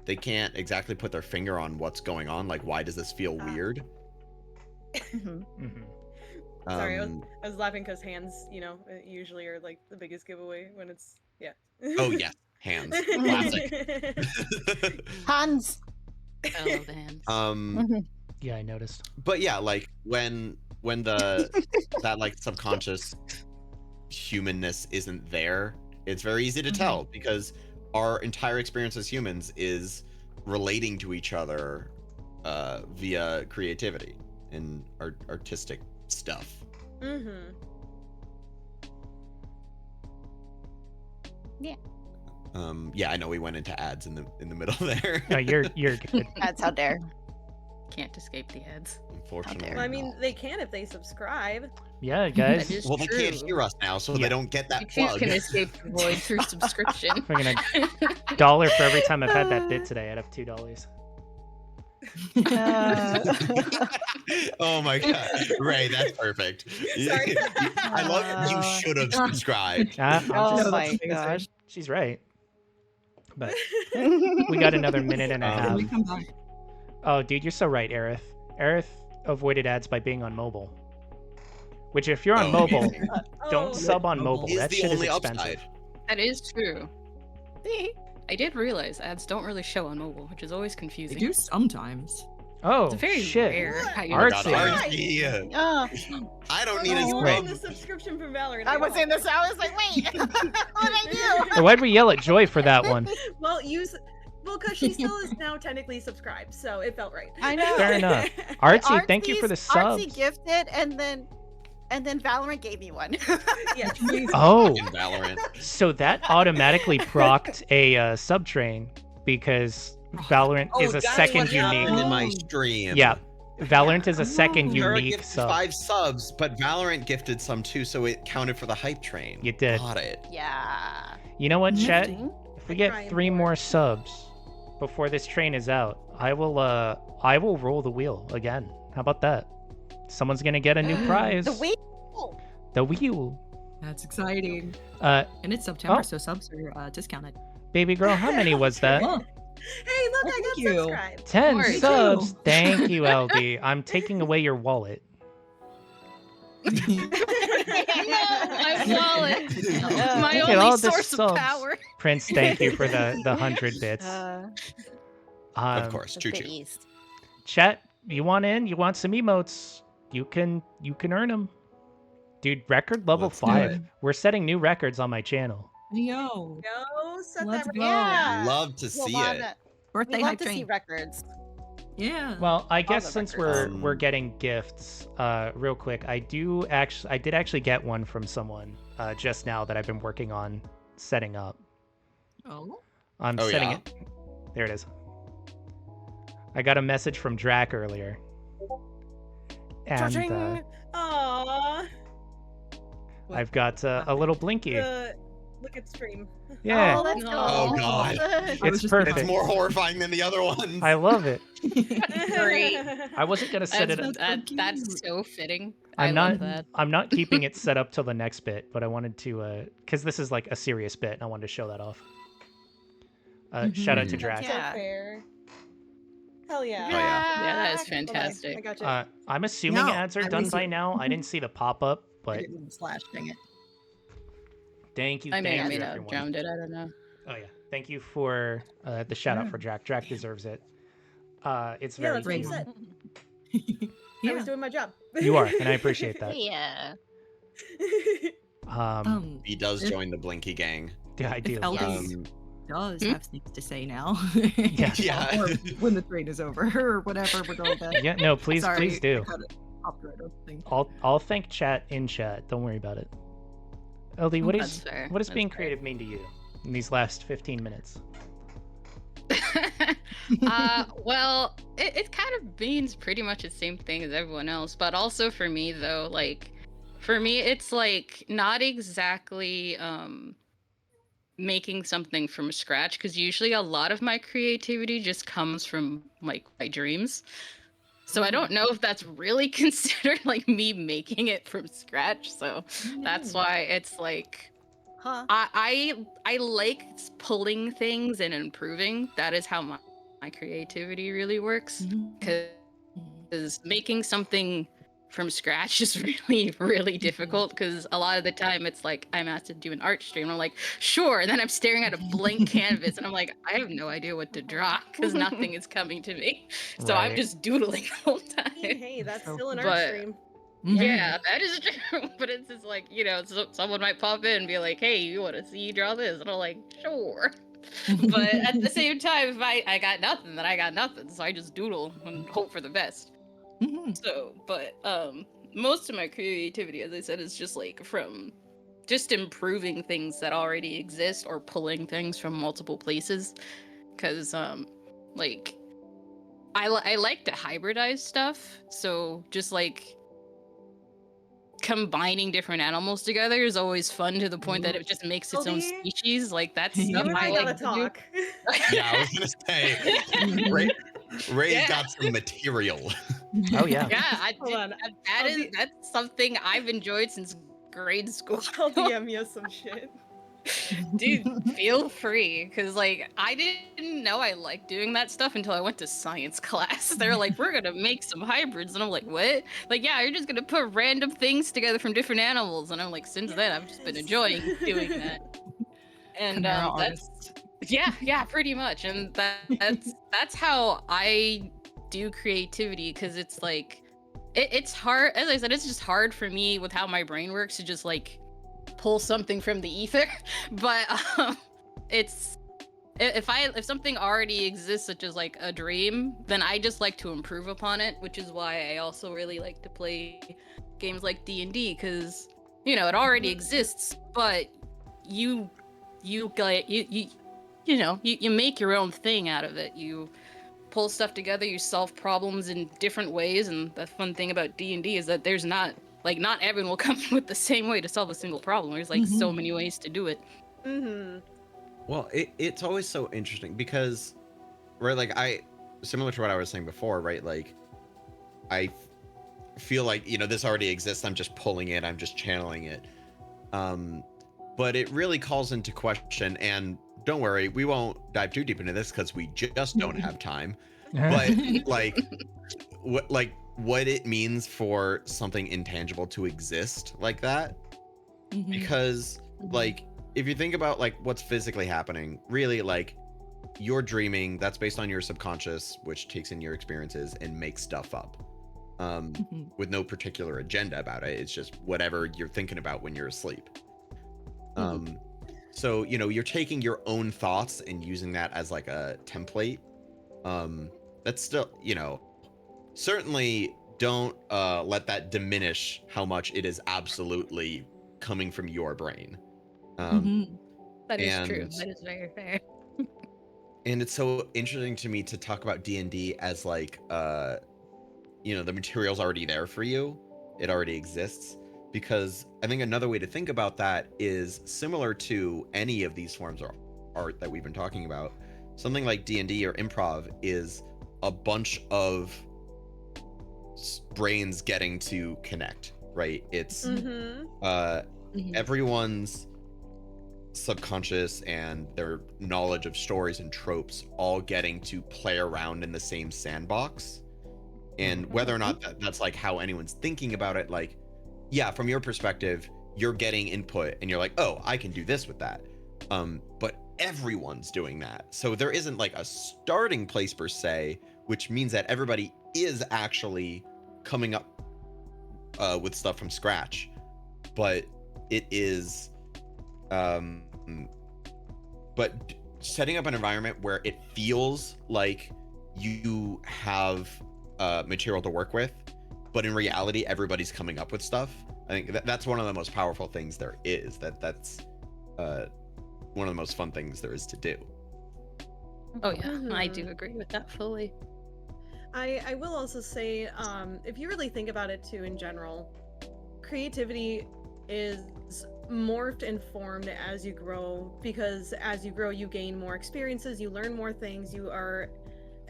They can't exactly put their finger on what's going on. Like, why does this feel weird? Sorry, I was laughing because hands, you know, usually are like the biggest giveaway when it's Oh yes, hands, classic. Hands. I love the hands. Yeah, I noticed. But yeah, like when the that like subconscious humanness isn't there, it's very easy to tell, because our entire experience as humans is relating to each other via creativity and artistic stuff. Yeah, I know we went into ads in the middle there. No, you're good. That's how dare. Can't escape the ads. Unfortunately. Well, I mean, they can if they subscribe. Yeah, guys. That is Well, they can't true. hear us now, so they don't get that You plug. can escape the void through subscription. Fucking $1 for every time I've had that bit today. I'd have $2. Oh my god, Ray, that's perfect. Sorry. I love you should have subscribed. I'm Oh just- my gosh. she's right. But we got another minute and a Um, half. we come back. Oh, dude, you're so right, Aerith. Aerith avoided ads by being on mobile. Which, if you're on Oh, mobile, amazing. don't sub on Mobile. mobile. Is That the shit is only expensive. upside. That is true. See? I did realize ads don't really show on mobile, which is always They confusing. do sometimes. Oh, It's very shit. rare how you Artsy. Oh my god, RT. Oh, I don't need Oh, his you were Wait. on the subscription from Valorant. I was in this. I was like, wait, what did I Hey, why'd we yell at Joy for that one? Well, because she still is now technically subscribed, so it felt right. I know. Fair enough. do? Artsy, thank you for the Artsy subs. gifted, and then Valorant gave me one. Yes. Oh, In Valorant. so that automatically procced a subtrain because Valorant Oh, is a that's second what happened unique. in my stream. Yeah, Valorant is a second Kara unique gifted sub. 5 subs, but Valorant gifted some too, so it counted for the hype train. You did. Got it. Yeah. You know what, chat? Nifty. If we get Trying 3 for more it. subs before this train is out, I will roll the wheel again. How about that? Someone's gonna get a new prize. The wheel. The wheel. That's exciting. And it's September, Oh. so subs are discounted. baby girl, how many was that? Oh, Hey, look, I Thank got you. subscribed. 10 Sorry. subs. Thank you, LD. I'm taking away your wallet. My wallet. My Look at all only the source of subs. power. Prince, thank you for the 100 bits. Of course, The choo choo. East. Chat, you want in? You want some emotes? You can earn them. Dude, record level Let's do 5. it. We're setting new records on my channel. Yo, Go set Let's that go. Yeah. Love to see it. birthday We love hype to see train. records. Yeah. Well, I guess the since records. we're getting gifts, real quick, I did actually get one from someone just now that I've been working on setting up. Oh. I'm Oh, setting yeah? it. There it is. I got a message from Drac earlier. And Cha-ching! Aww. I've got a little Blinky. Look at stream. Yeah, Oh, let's go. Oh, God. I was it's just perfect. It's more horrifying than the other ones. I love it. Great. I wasn't gonna set it. That's so That's cute. so fitting. I'm I not. love that. I'm not keeping it set up till the next bit, but I wanted to, because this is like a serious bit, and I wanted to show that off. Shout out to Mhm. Drac. That's so Yeah. fair. Hell yeah. Oh, yeah. Yeah, that is Bye-bye. I fantastic. got you. I'm assuming No, ads are I done was- by now. I didn't see the pop up, I but didn't slash, dang it. thank you, I may or thank may you, not have everyone. drowned it. I don't know. Oh yeah, thank you for the shout out Yeah. for Drac. Drac deserves it. It's Yeah, very that's what you cute. said. I Yeah. was doing my job. You are, and I appreciate that. Yeah. He does join the Blinky gang. Yeah, I do. If Eldis Um, does Hmm? have things to say now. Yeah. Yeah. Or when the train is over, or whatever we're going to. Yeah, no, please, Sorry, please do. I got it copyright or thing. I'll thank chat in chat. Don't worry about it. LD, what That's is fair. what does That's being fair. creative mean to you in these last 15 minutes? Well, it kind of means pretty much the same thing as everyone else, but also for me though, like for me it's like not exactly making something from scratch, because usually a lot of my creativity just comes from like my dreams. So I don't know if that's really considered like me making it from scratch. So that's why it's like Huh? I like pulling things and improving. That is how my creativity really works. Because making something from scratch is really difficult, because a lot of the time it's like I'm asked to do an art stream and I'm like, sure, and then I'm staring at a blank canvas and I'm like, I have no idea what to draw because nothing is coming to me. So I'm Right. just doodling the whole time. Hey, that's So still an art But- stream. Yeah, that is true. But it's just like, someone might pop in and be like, hey, you want to see you draw this? And I'm like, sure. But at the same time, if I got nothing, then I got nothing. So I just doodle and hope for the best. So, but most of my creativity, as I said, is just like from just improving things that already exist or pulling things from multiple places. Because like I like to hybridize stuff. So just like combining different animals together is always fun, to the point that it just makes its own LD? species. Like that's You You stuff and I like gotta to do. talk. Yeah, I was gonna say Ray's Yeah. got some material. Oh yeah. Yeah, Hold on. that's something I've enjoyed since grade school. I'll DM you some shit. Dude, feel free, because like I didn't know I liked doing that stuff until I went to science class. They're like, we're gonna make some hybrids, and I'm like, what? Like, yeah, you're just gonna put random things together from different animals, and I'm like, since then I've just been Yes. enjoying doing that. And Chimera that's artist. yeah, pretty much. And that's how I do creativity, because it's like it's hard. As I said, it's just hard for me with how my brain works to just like pull something from the ether. But it's if something already exists, such as like a dream, then I just like to improve upon it, which is why I also really like to play games like D&D, because it already exists, but you make your own thing out of it. You pull stuff together, you solve problems in different ways, and the fun thing about D&D is that there's not everyone will come up with the same way to solve a single problem. There's like so many ways to do it. Mm-hmm. Well, it's always so interesting because, right, like similar to what I was saying before, right, like I feel like, this already exists, I'm just pulling it, I'm just channeling it. But it really calls into question, and don't worry, we won't dive too deep into this because we just don't have time. But what it means for something intangible to exist like that, because like if you think about like what's physically happening, really, like you're dreaming, that's based on your subconscious, which takes in your experiences and makes stuff up with no particular agenda about it. It's just whatever you're thinking about when you're asleep. So you're taking your own thoughts and using that as like a template. That's still, certainly don't let that diminish how much it is absolutely coming from your brain. That is true. And- That is very fair. And it's so interesting to me to talk about D&D as like, the material's already there for you. It already exists. Because I think another way to think about that is similar to any of these forms of art that we've been talking about. Something like D&D or improv is a bunch of brains getting to connect, right? It's Mm-hmm. everyone's subconscious and their knowledge of stories and tropes all getting to play around in the same sandbox. And whether or not that's like how anyone's thinking about it, like, yeah, from your perspective, you're getting input and you're like, oh, I can do this with that. But everyone's doing that. So there isn't like a starting place per se, which means that everybody is actually coming up with stuff from scratch. But it is, but setting up an environment where it feels like you have material to work with, but in reality, everybody's coming up with stuff. I think that's one of the most powerful things there is. That's one of the most fun things there is to do. Oh yeah, I do agree with that fully. I will also say, if you really think about it too, in general, creativity is morphed and formed as you grow, because as you grow, you gain more experiences, you learn more things, you are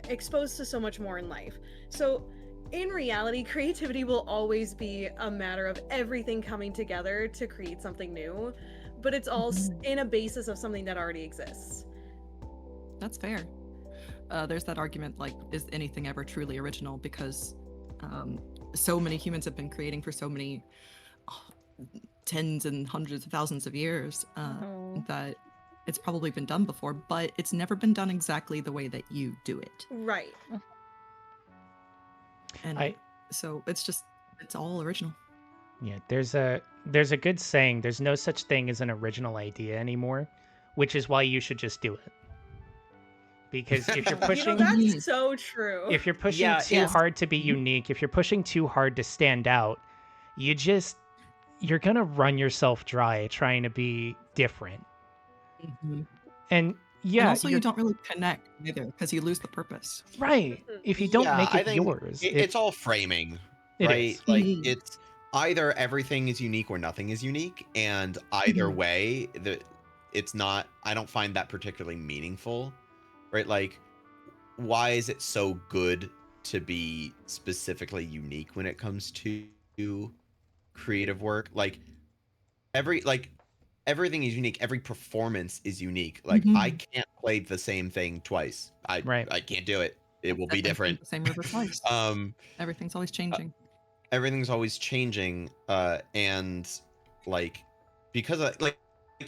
exposed to so much more in life. So in reality, creativity will always be a matter of everything coming together to create something new, but it's all in a basis of something that already exists. That's fair. There's that argument, like, is anything ever truly original? Because so many humans have been creating for so many tens and hundreds of thousands of years that it's probably been done before, but it's never been done exactly the way that you do it. Right. And so it's all original. Yeah, there's a good saying, there's no such thing as an original idea anymore, which is why you should just do it. Because if you're pushing, that's so true. If you're pushing too hard to be unique, if you're pushing too hard to stand out, you're gonna run yourself dry trying to be different. And and also you don't really connect either, because you lose the purpose. Right. If you don't make I it think yours, it's all framing, It right? is. Like it's either everything is unique or nothing is unique, and either way, it's not. I don't find that particularly meaningful, right? Like, why is it so good to be specifically unique when it comes to creative work? Like everything is unique. Every performance is unique. Like I can't play the same thing twice. I can't do it. It will be different. The same river twice. Everything's always changing. Everything's always changing. And like, because like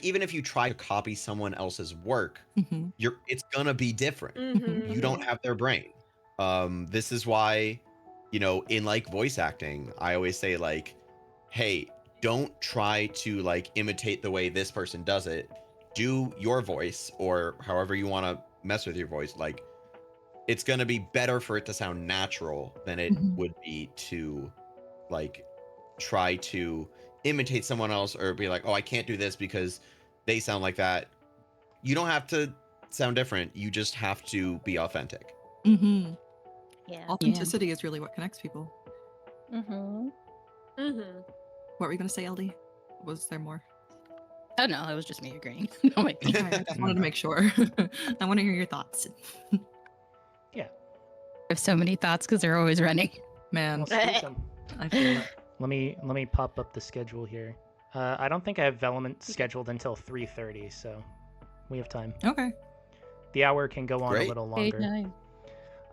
even if you try to copy someone else's work, it's gonna be different. You don't have their brain. This is why, in like voice acting, I always say like, hey, don't try to like imitate the way this person does it. Do your voice, or however you want to mess with your voice. Like, it's gonna be better for it to sound natural than it would be to like try to imitate someone else, or be like, oh, I can't do this because they sound like that. You don't have to sound different. You just have to be authentic. Yeah. Authenticity is really what connects people. What were you going to say, LD? Was there more? Oh no, it was just me agreeing. Oh my God. I just wanted to make sure. I want to hear your thoughts. Yeah. I have so many thoughts because they're always running. Man, I feel it. Let me pop up the schedule here. I don't think I have Veliment scheduled until 3:30, so we have time. Okay. The hour can go on a little longer.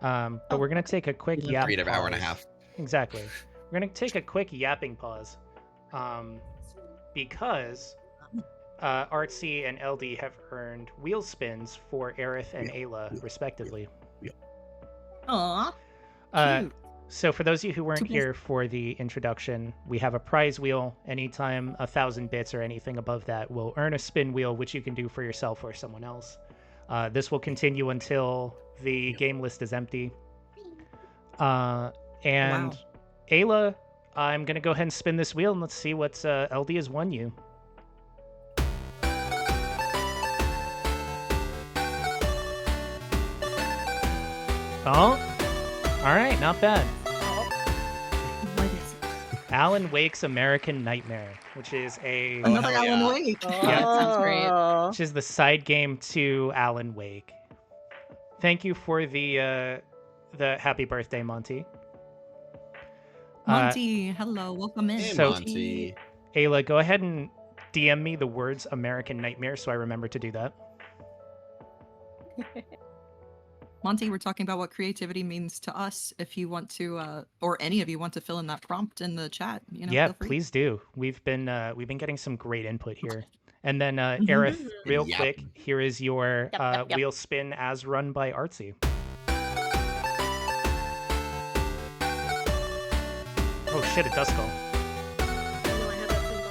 But we're gonna take a quick yap. Creative hour and a half. Exactly. We're gonna take a quick yapping pause, because Artsy and LD have earned wheel spins for Aerith and Ayla, respectively. Aww. So for those of you who weren't here for the introduction, we have a prize wheel. Anytime 1,000 bits or anything above that will earn a spin wheel, which you can do for yourself or someone else. This will continue until the game list is empty. And Ayla, I'm going to go ahead and spin this wheel, and let's see what LD has won you. Oh, all right, not bad. What is it? Alan Wake's American Nightmare, which is Another Alan Wake. Yeah, sounds great. which is the side game to Alan Wake. Thank you for the happy birthday, Monty. Monty, hello, welcome in. Hey, So- Monty. Ayla, go ahead and DM me the words American Nightmare so I remember to do that. Monty, we're talking about what creativity means to us. If you want to, or any of you want to fill in that prompt in the chat, Yeah, feel free. please do. We've been getting some great input here. And then Aerith, real Yep. quick, here is your Yep. wheel spin as run by Artsy. Oh shit, a Duskull. I know I had that thing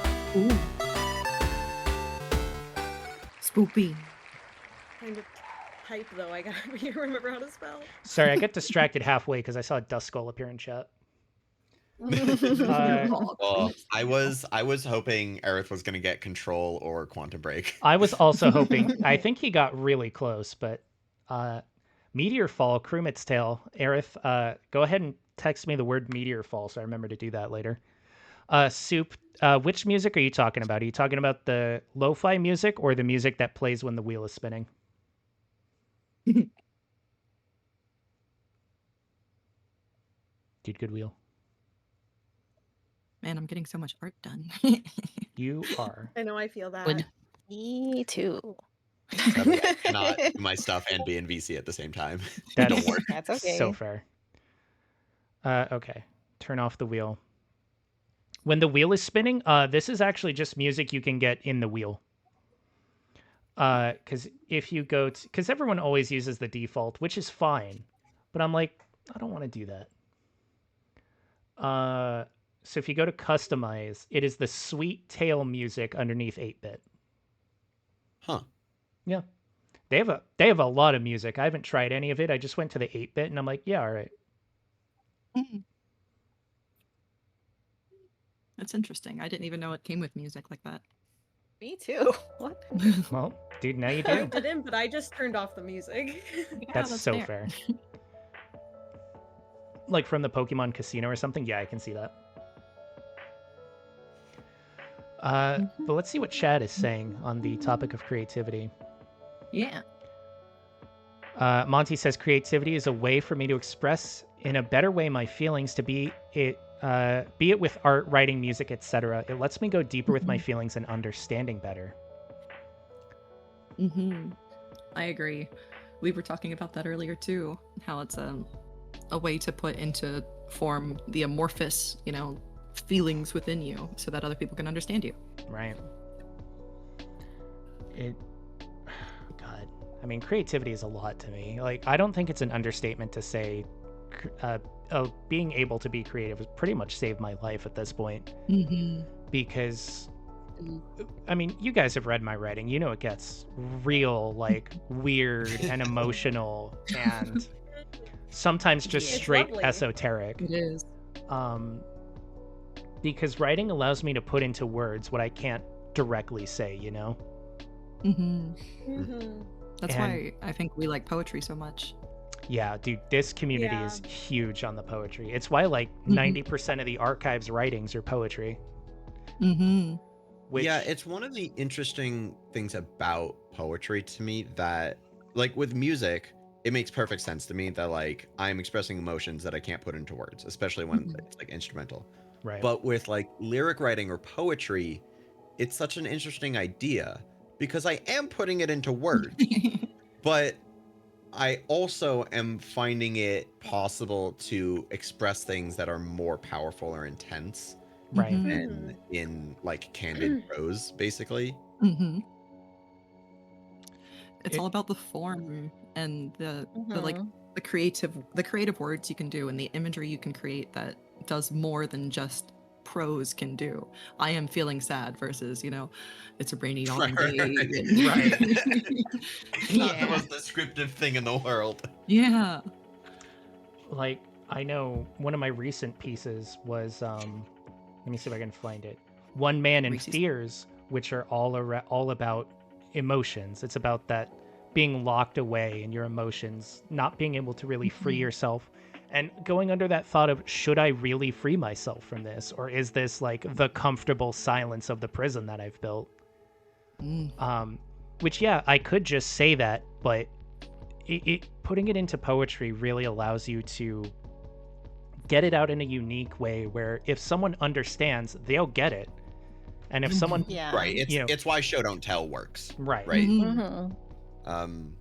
on. Spoopy. Kind of type though. I gotta remember how to spell. Sorry, I got distracted halfway because I saw a Duskull appear in chat. Uh, Well, I was hoping Aerith was gonna get Control or Quantum Break. I was also hoping. I think he got really close, but Meteor Fall, Krumit's Tail. Aerith, go ahead and text me the word Meteor Fall so I remember to do that later. Soup, which music are you talking about? Are you talking about the lo-fi music or the music that plays when the wheel is spinning? Dude, good wheel. Man, I'm getting so much art done. You are. I know I feel that. Would- Me too. Sadly, I cannot do my stuff and be in VC at the same time. That Don't is work. That's okay. so fair. Okay, turn off the wheel. When the wheel is spinning, this is actually just music you can get in the wheel. Because if you go to, because everyone always uses the default, which is fine, but I'm like, I don't want to do that. So if you go to customize, it is the sweet tail music underneath 8-bit. Huh. Yeah, they have a lot of music. I haven't tried any of it. I just went to the 8-bit and I'm like, yeah, all right. That's interesting. I didn't even know it came with music like that. Me too. What? Well, dude, now you I do. didn't, but I just turned off the music. Yeah, That's so fair. Like from the Pokemon Casino or something? Yeah, I can see that. But let's see what Chad is saying on the topic of creativity. Yeah. Monty says creativity is a way for me to express in a better way my feelings, to be it with art, writing, music, etc. It lets me go deeper with my feelings and understanding better. I agree. We were talking about that earlier too. How it's a way to put into form the amorphous, feelings within you, so that other people can understand you. Right. God, I mean, creativity is a lot to me. Like, I don't think it's an understatement to say being able to be creative has pretty much saved my life at this point. Because, I mean, you guys have read my writing. You know it gets real, like, weird and emotional and sometimes just It's straight lovely. esoteric. It is. Because writing allows me to put into words what I can't directly say, That's And- why I think we like poetry so much. Yeah, dude, this community Yeah. is huge on the poetry. It's why like 90% of the archive's writings are poetry. Which, Yeah, it's one of the interesting things about poetry to me that, like, with music, it makes perfect sense to me that, like, I'm expressing emotions that I can't put into words, especially when it's like instrumental. right. But with like lyric writing or poetry, it's such an interesting idea because I am putting it into words, but I also am finding it possible to express things that are more powerful or intense right. than in like candid prose, basically. It's all about the form and the like the creative words you can do and the imagery you can create that does more than just prose can do. I am feeling sad versus, it's a rainy autumn day. Right. Not the most descriptive thing in the world. Yeah. Like, I know one of my recent pieces was, let me see if I can find it. One Man in Reese's. Fears, which are all about emotions. It's about that being locked away in your emotions, not being able to really free yourself, and going under that thought of, should I really free myself from this? Or is this like the comfortable silence of the prison that I've built? Which, yeah, I could just say that, but putting it into poetry really allows you to get it out in a unique way where if someone understands, they'll get it. And if someone, Yeah. Right. you know, It's why show don't tell works. right, Right. Mhm.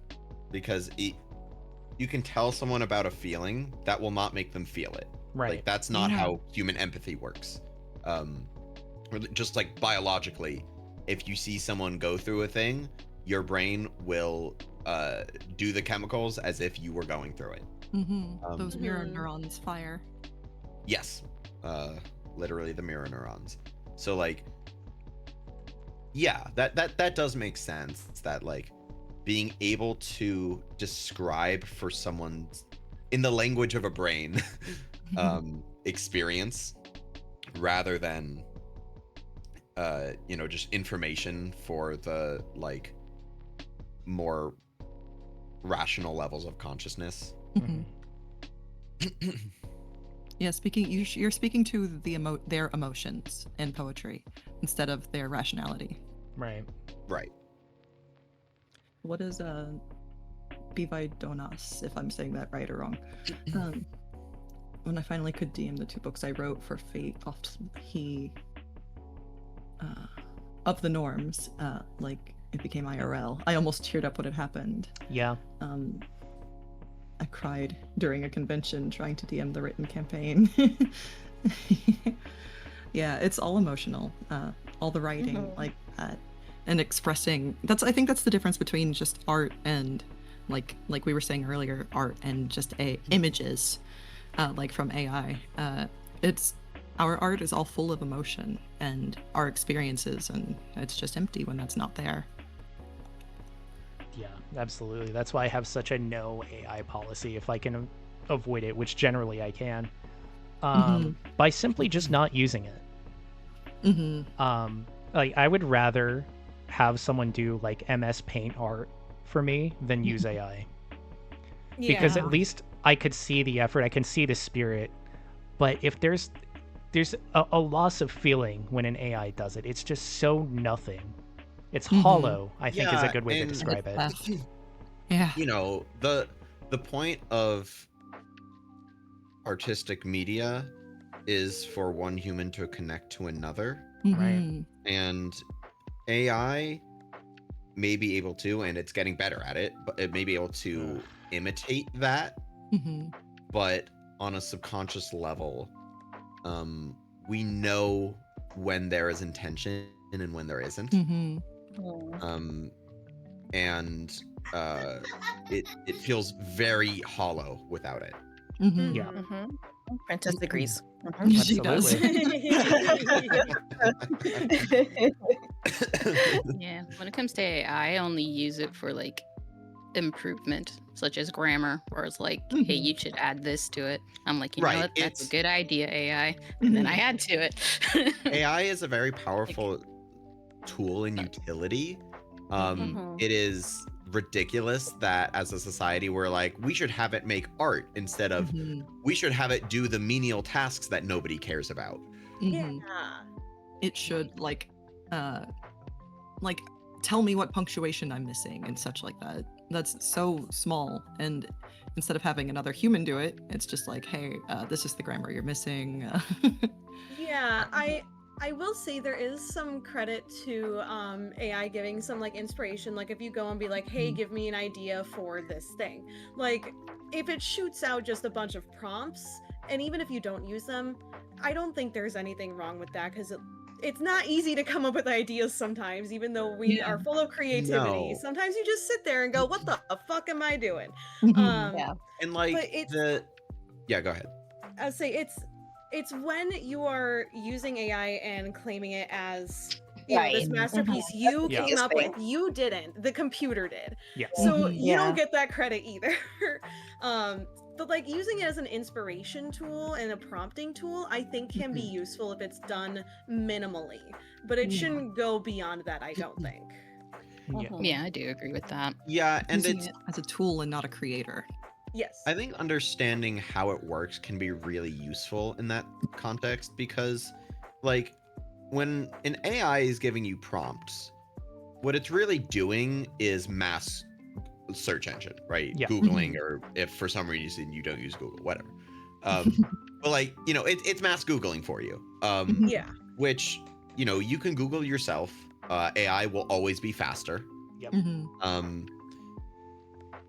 Because you can tell someone about a feeling that will not make them feel it. right, Like that's not Yeah. how human empathy works. Just like biologically, if you see someone go through a thing, your brain will do the chemicals as if you were going through it. Those mirror Mhm. neurons fire. Yes. Literally the mirror neurons. So like, yeah, that does make sense. It's that like being able to describe for someone's in the language of a brain experience rather than just information for the like more rational levels of consciousness. Mhm. Yeah, you're speaking to their emotions in poetry instead of their rationality. right. Right. What is Bividonas, if I'm saying that right or wrong? When I finally could DM the 2 books I wrote for Fate, of the norms, like it became IRL. I almost teared up when it happened. Yeah. I cried during a convention trying to DM the written campaign. Yeah, it's all emotional. All the writing like that and expressing. I think that's the difference between just art and like we were saying earlier, art and just images, like from AI. It's our art is all full of emotion and our experiences, and it's just empty when that's not there. Yeah, absolutely. That's why I have such a no AI policy if I can avoid it, which generally I can, by simply just not using it. Like I would rather have someone do like MS Paint art for me than use AI, because at least I could see the effort, I can see the spirit. But if there's a loss of feeling when an AI does it, it's just so nothing. It's hollow, I think is a Yeah, good way to and- describe it. Yeah. You know, the point of artistic media is for one human to connect to another, Right. and AI may be able to, and it's getting better at it, but it may be able to imitate that, but on a subconscious level, we know when there is intention and when there isn't. And it feels very hollow without it. Yeah. Princess agrees. She does. Yeah, when it comes to AI, I only use it for like improvement, such as grammar, where it's like, hey, you should add this to it. I'm like, you know Right, what? That's a it's- good idea, AI. And then I add to it. AI is a very powerful tool and utility. It is ridiculous that as a society we're like, we should have it make art instead of we should have it do the menial tasks that nobody cares about. It should like tell me what punctuation I'm missing and such like that. That's so small, and instead of having another human do it, it's just like, hey, this is the grammar you're missing. Yeah, I will say there is some credit to AI giving some like inspiration. Like if you go and be like, hey, give me an idea for this thing. Like if it shoots out just a bunch of prompts, and even if you don't use them, I don't think there's anything wrong with that, because it's not easy to come up with ideas sometimes, even though we are full of creativity. No. Sometimes you just sit there and go, what the fuck am I doing? Yeah. And like But it's- go ahead. I'd say it's when you are using AI and claiming it as this Right. masterpiece you Yeah. came up with. Thing. You didn't. The computer did. Yes. So Mhm. you Yeah. don't get that credit either. But like using it as an inspiration tool and a prompting tool, I think can be useful if it's done minimally. But it Yeah. shouldn't go beyond that, I don't think. Yeah. Yeah, I do agree with that. Yeah, and Using it's it as a tool and not a creator. Yes. I think understanding how it works can be really useful in that context, because like when an AI is giving you prompts, what it's really doing is mass search engine, right? Yeah. Googling, or if for some reason you don't use Google, whatever. But like, it's mass Googling for you. Yeah. Which you can Google yourself. AI will always be faster. Mhm.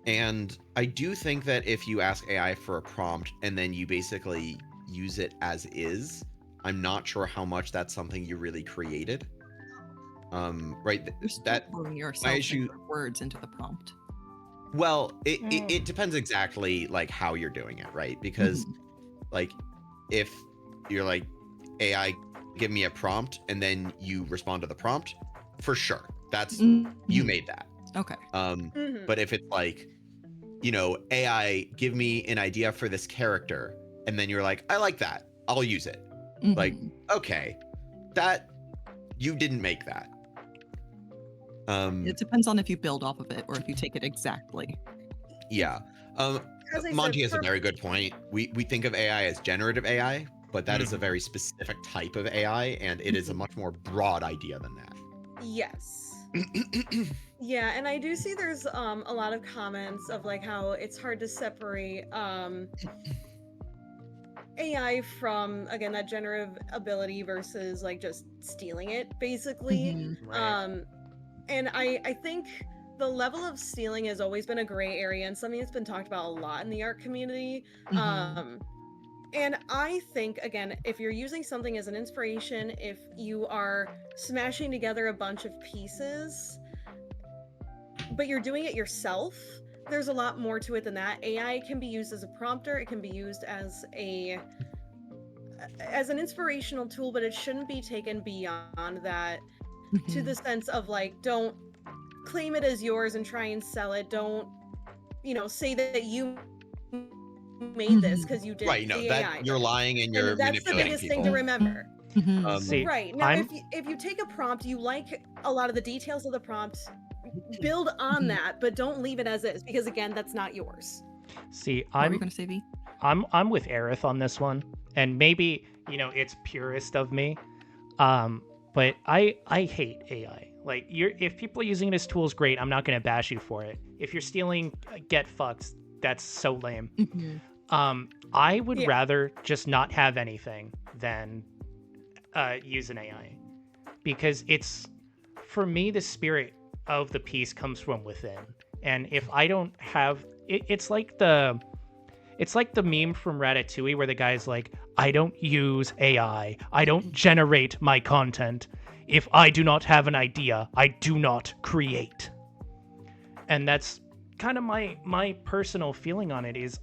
And I do think that if you ask AI for a prompt and then you basically use it as is, I'm not sure how much that's something you really created. Right? You're still That pouring my yourself issue. and your words into the prompt. Well, it depends exactly like how you're doing it, right? Because like if you're like AI, give me a prompt, and then you respond to the prompt, for sure, that's you Mhm. made that. Okay. Mhm. But if it's like, AI, give me an idea for this character, and then you're like, I like that, I'll use it. Like, Mhm. okay, that you didn't make that. It depends on if you build off of it or if you take it exactly. Yeah. As I Monty said, has a very good point. We think of AI as generative AI, but that is a Mhm. very specific type of AI, and it is a much more broad idea than that. yes. Yeah, and I do see there's a lot of comments of like how it's hard to separate AI from, again, that generative ability versus like just stealing it, basically. Mhm. Right. And I think the level of stealing has always been a gray area and something that's been talked about a lot in the art community. Mhm. And I think, again, if you're using something as an inspiration, if you are smashing together a bunch of pieces, but you're doing it yourself, there's a lot more to it than that. AI can be used as a prompter, it can be used as an inspirational tool, but it shouldn't be taken beyond that to the Mhm. sense of like, don't claim it as yours and try and sell it. Don't, say that you made this Mhm. because you did Right, no, the that AI you're did. lying and you're And that's the manipulating biggest thing to people. remember. Mhm. See, Right. Now, I'm if you take a prompt, you like a lot of the details of the prompt, build on Mhm. that, but don't leave it as is because again, that's not yours. see, What were you I'm gonna say, V? I'm with Aerith on this one, and maybe it's purist of me, but I hate AI. Like, if people are using it as tools, great. I'm not gonna bash you for it. If you're stealing, get fucked. That's so lame. Mhm. I would Yeah. rather just not have anything than use an AI, because for me, the spirit of the piece comes from within, and if I don't have it, it's like the meme from Ratatouille where the guy's like, I don't use AI. I don't generate my content. If I do not have an idea, I do not create. And that's kind of my personal feeling on it is,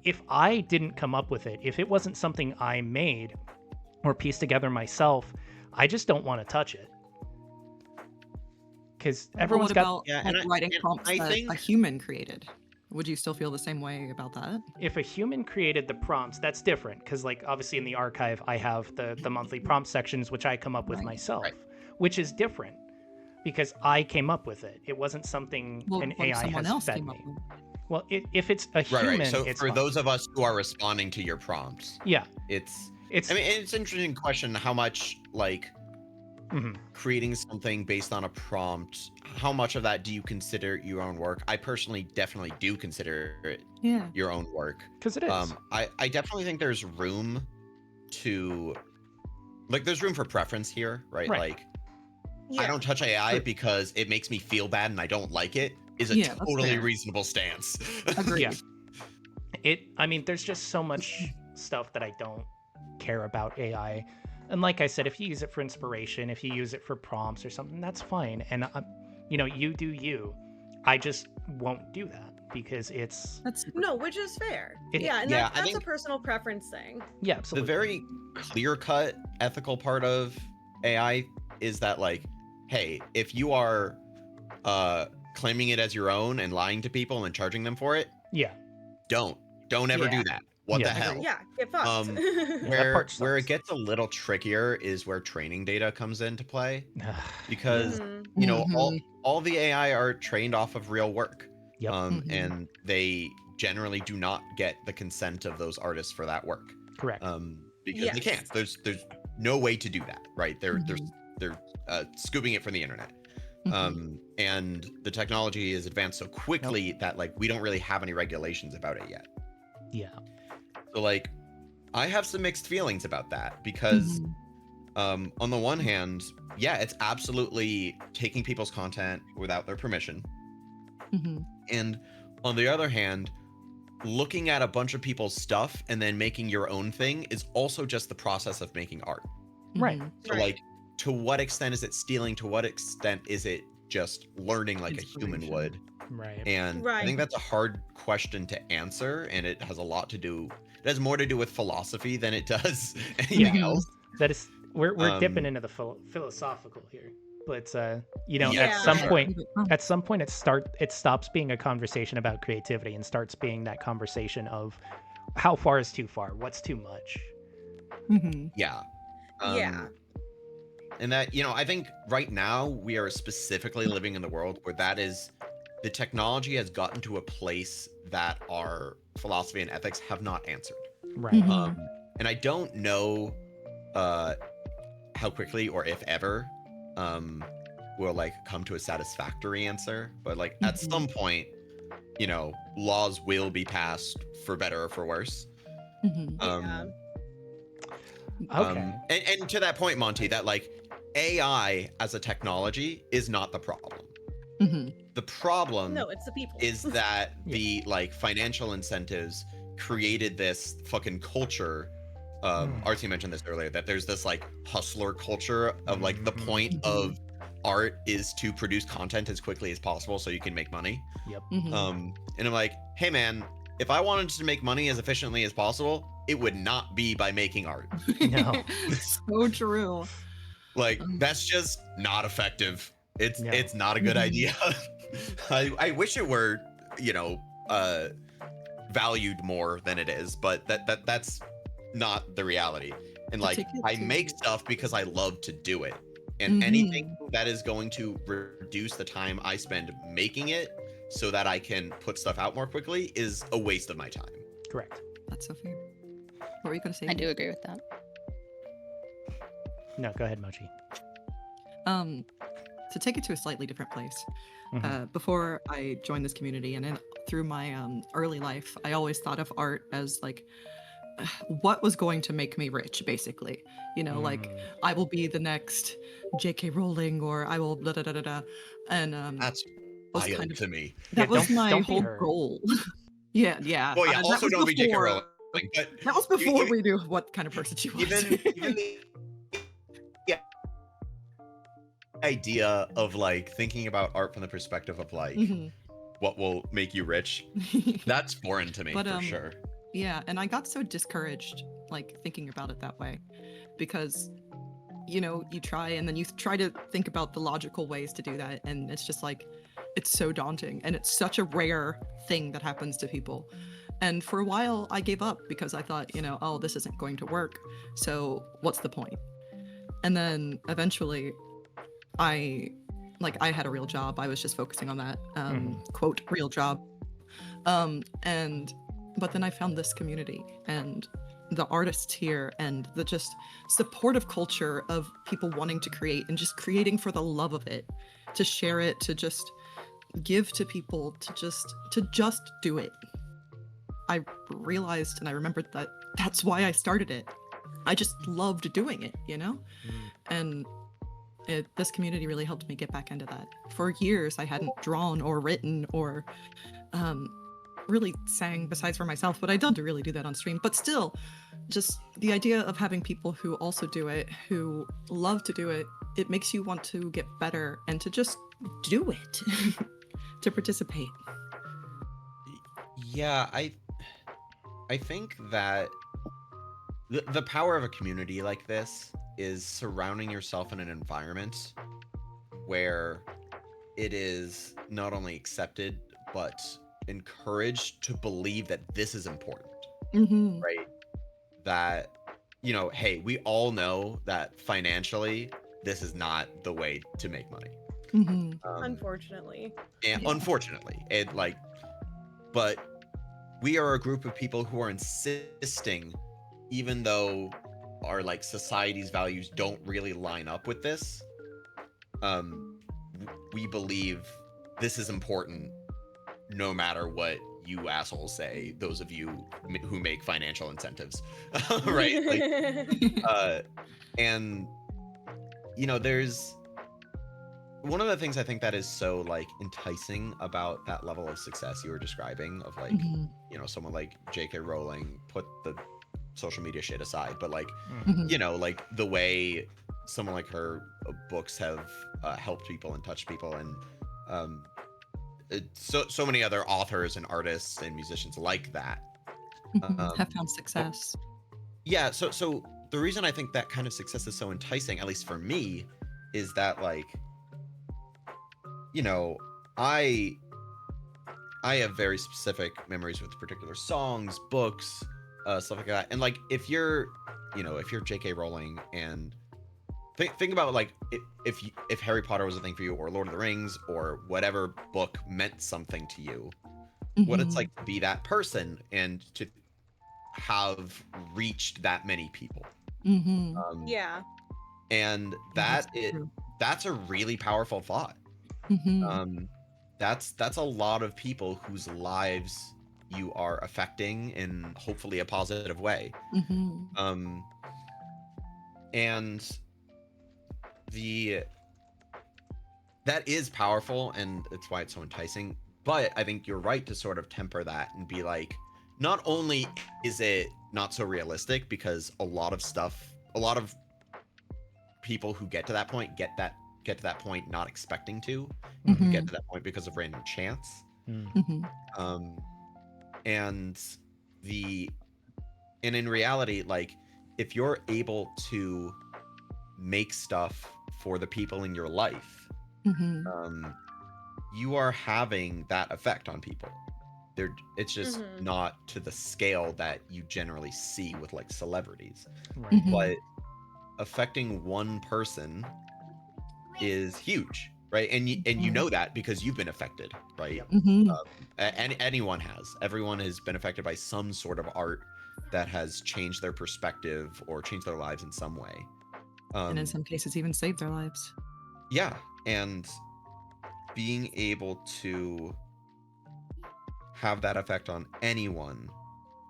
if I didn't come up with it, if it wasn't something I made or pieced together myself, I just don't want to touch it. Because Well, everyone's what got about Yeah, like writing and prompts I that think a human created? Would you still feel the same way about that? if a human created the prompts, that's different, because like obviously in the archive I have the monthly prompt sections which I come up with Right. myself, Right. which is different because I came up with it. It wasn't something Well, an what if AI someone has else fed came up me. with? Well, if it's a human, right. So it's for fine. those of us who are responding to your prompts, Yeah, it's it's I mean, it's an interesting question how much like mhm. creating something based on a prompt, how much of that do you consider your own work? I personally definitely do consider it Yeah. your own work. Because it is. I definitely think there's room to there's room for preference here, right? Right. Like Yeah. I don't touch AI True. because it makes me feel bad and I don't like it is a Yeah, that's totally fair. reasonable stance. Agreed. Yeah. I mean, there's just so much stuff that I don't care about AI. And like I said, if you use it for inspiration, if you use it for prompts or something, that's fine. And you do you. I just won't do that because it's That's super No, which is fair. It- Yeah, and Yeah, I that's a think personal preference thing. yeah, the absolutely. very clear-cut ethical part of AI is that like, hey, if you are claiming it as your own and lying to people and charging them for it, Yeah. don't ever Yeah. do that. What Yeah. the hell? Agreed. Yeah, get fucked. Um, that part where it sucks. gets a little trickier is where training data comes into play because Mhm. Mhm. all the AI are trained off of real work. Yep. Mhm. And they generally do not get the consent of those artists for that work. Correct. Because they Yes. can't. There's no way to do that, right? They're Mhm. scooping it from the internet. Mhm. And the technology is advanced so quickly that like we don't really have any regulations about it yet. Yeah. So like I have some mixed feelings about that because Mhm. On the one hand, yeah, it's absolutely taking people's content without their permission. Mhm. And on the other hand, looking at a bunch of people's stuff and then making your own thing is also just the process of making art. Right. Mhm. So Right. like, to what extent is it stealing? To what extent is it just learning like a human Inspiration. would? Right. And I Right. think that's a hard question to answer, and it has a lot to do. It has more to do with philosophy than it does anything Yeah. else. That is, we're dipping Um, into the philosophical here, but you know, Yeah, at for some sure. point, Oh, at some point, it stops being a conversation about creativity and starts being that conversation of how far is too far, what's too much. mhm. Yeah. Yeah. And that, I think right now we are specifically living in the world where the technology has gotten to a place that our philosophy and ethics have not answered. Right. Mhm. And I don't know how quickly or if ever we'll like come to a satisfactory answer, but like at Mhm. some point, laws will be passed for better or for worse. Mhm. Yeah. Okay. And to that point, Monty, that like AI as a technology is not the problem. Mhm. The problem No, it's the people. is that Yeah. the like financial incentives created this fucking culture. Artsy mentioned this earlier, that there's this like hustler culture of like the point Mhm. of art is to produce content as quickly as possible so you can make money. Yep. Mhm. And I'm like, hey man, if I wanted to make money as efficiently as possible, it would not be by making art. No. So true. Like that's just not effective. It's No. it's not a good Mhm. idea. I wish it were, valued more than it is, but that's not the reality. And To like take it I to- make stuff because I love to do it. And anything Mhm. that is going to reduce the time I spend making it so that I can put stuff out more quickly is a waste of my time. Correct. That's so fair. What were you gonna say? I do agree with that. No, go ahead, Mochi. To take it to a slightly different place. Mhm. Before I joined this community and through my early life, I always thought of art as like what was going to make me rich, basically. Like Mm. I will be the next J.K. Rowling, or I will da da da da da. And That's was wild kind of to me. that Yeah, was my don't be whole her. goal. Yeah. Well, yeah. That Also, was don't be J.K. before. Rowling, but That was you- before you- we knew what kind of person she was. even the idea of like thinking about art from the perspective of like Mhm. what will make you rich, that's foreign to me But, for sure. Yeah, and I got so discouraged, like thinking about it that way, because you try and then you try to think about the logical ways to do that, and it's just like it's so daunting, and it's such a rare thing that happens to people. And for a while, I gave up because I thought, oh, this isn't going to work. So what's the point? And then eventually, I had a real job. I was just focusing on that quote real job. But then I found this community and the artists here and the just supportive culture of people wanting to create and just creating for the love of it, to share it, to just give to people, to just do it. I realized and I remembered that that's why I started it. I just loved doing it, And this community really helped me get back into that. For years, I hadn't drawn or written or really sang besides for myself, but I don't really do that on stream. But still, just the idea of having people who also do it, who love to do it, it makes you want to get better and to just do it, to participate. Yeah, I think that the power of a community like this is surrounding yourself in an environment where it is not only accepted but encouraged to believe that this is important, Mm-hmm. right? That hey, we all know that financially this is not the way to make money. Mm-hmm. Unfortunately. And Yeah. unfortunately, but we are a group of people who are insisting, even though our like society's values don't really line up with this, we believe this is important no matter what you assholes say, those of you who make financial incentives. Right? Like, and there's one of the things I think that is so like enticing about that level of success you were describing of like, Mhm. Someone like J.K. Rowling, put the social media shit aside, but like, Mhm. like the way someone like her books have helped people and touched people, and so many other authors and artists and musicians like that. Mhm. Have found success. Yeah, so the reason I think that kind of success is so enticing, at least for me, is that like, I have very specific memories with particular songs, books, stuff like that. And like, if you're J.K. Rowling, and think about like if Harry Potter was a thing for you, or Lord of the Rings, or whatever book meant something to you, what it's Mhm. like to be that person and to have reached that many people. Mhm. Yeah. And Yeah, that's true. that's a really powerful thought. Mhm. That's a lot of people whose lives you are affecting in hopefully a positive way. Mhm. And that is powerful, and it's why it's so enticing. But I think you're right to sort of temper that and be like, not only is it not so realistic, because a lot of people who get to that point get to that point not expecting to, get to that point because of random chance. Mhm. And in reality, like, if you're able to make stuff for the people in your life, Mhm. you are having that effect on people. It's just Mhm. not to the scale that you generally see with like celebrities. Right. But affecting one person is huge, right? And you know that because you've been affected, right? Yep. Mhm. And anyone has. Everyone has been affected by some sort of art that has changed their perspective or changed their lives in some way. And in some cases, even saved their lives. Yeah, and being able to have that effect on anyone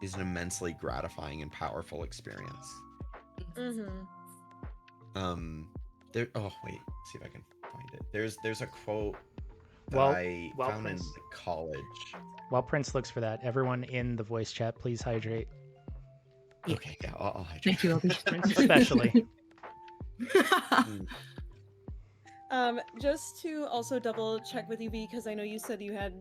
is an immensely gratifying and powerful experience. Mhm. Oh wait, see if I can find it. There's a quote that Well, I while found in Prince college. while Prince looks for that, everyone in the voice chat, please hydrate. Yeah. Okay, yeah, I'll hydrate. Thank you, Obi. Prince especially. Just to also double check with you, V, because I know you said you had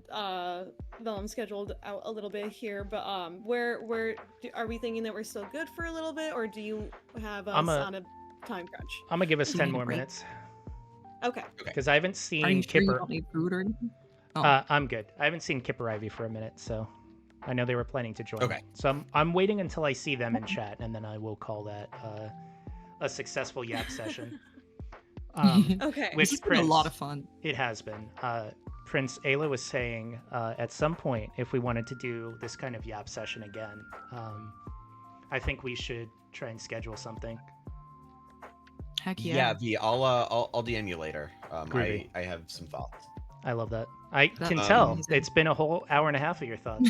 Vellum scheduled out a little bit here, but are we thinking that we're still good for a little bit, or do you have us on a time crunch? I'm gonna give us You 10 need a more break? minutes Okay. because I haven't Are seen you sure you Kipper. don't need food or anything? Oh. I'm good. I haven't seen Kipper Ivy for a minute, so I know they were planning to join. Okay. So I'm waiting until I see them in chat, and then I will call that a successful yap session. Okay. Which This has been Prince, a lot of fun. It has been. Prince Ayla was saying at some point, if we wanted to do this kind of yap session again, I think we should try and schedule something. Heck Yeah, yeah. I'll DM you later. Groovy. I have some thoughts. I love that. I That can would be tell. amazing. It's been a whole hour and a half of your thoughts.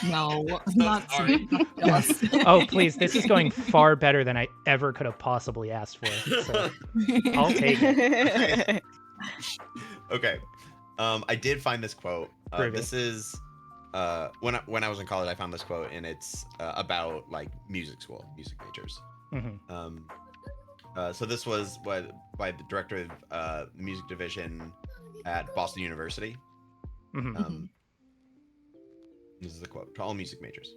No, I'm not Sorry. jealous. Oh, please. This is going far better than I ever could have possibly asked for. So I'll take it. Okay. I did find this quote. Groovy. This is when I was in college, I found this quote, and it's about like music school, music majors. Mhm. So this was by the director of music division at Boston University. Mhm. This is the quote to all music majors: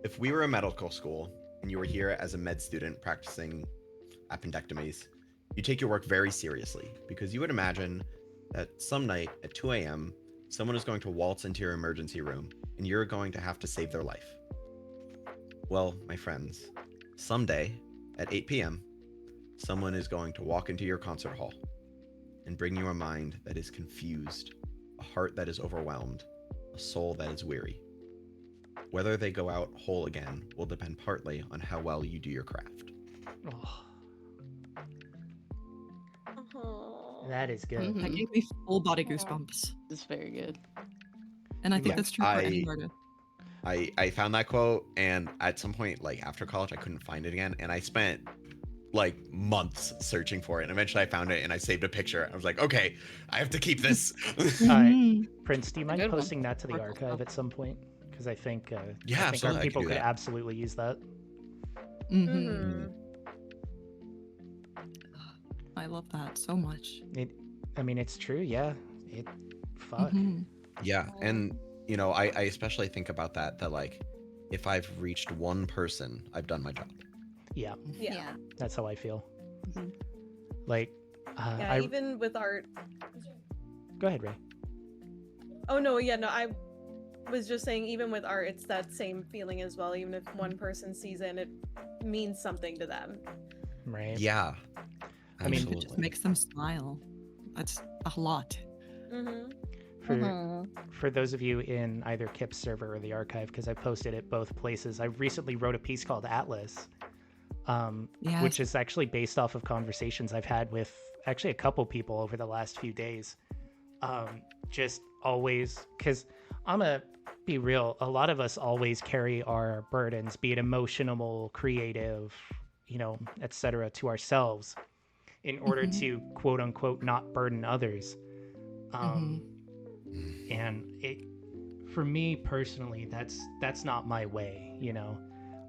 "If we were a medical school and you were here as a med student practicing appendectomies, you take your work very seriously, because you would imagine that some night at 2 a.m. someone is going to waltz into your emergency room and you're going to have to save their life. Well, my friends, someday at 8 p.m., someone is going to walk into your concert hall and bring you a mind that is confused, a heart that is overwhelmed, a soul that is weary. Whether they go out whole again will depend partly on how well you do your craft." Oh, Oh. that is good. That gave me full body goosebumps. It's very good. And I think Yeah, that's true for any artist. I found that quote, and at some point, like after college, I couldn't find it again, and I spent like months searching for it, and eventually I found it and I saved a picture. I was like, okay, I have to keep this. Prince, do you mind Good one. posting that to the archive at some point? Because I think Yeah, I think our absolutely, I can people do could that. absolutely use that. Mhm. I love that so much. I mean, it's true. Yeah. Fuck. Yeah, and you know, I especially think about that like if I've reached one person, I've done my job. Yeah. Yeah. That's how I feel. Mhm. Like, Yeah, even with art. go ahead, Ray. Oh no, yeah, no, I was just saying even with art it's that same feeling as well. Even if one person sees it and it means something to them. Right. Yeah. I mean, It just makes them smile. That's a lot. Mm-hmm. For those of you in either Kip's server or the archive, because I posted it both places, I recently wrote a piece called Atlas, which is actually based off of conversations I've had with actually a couple people over the last few days. Just always, because I'm gonna be real, a lot of us always carry our burdens, be it emotional, creative, you know, etc., to ourselves in order to quote unquote not burden others. And for me personally, that's not my way, you know.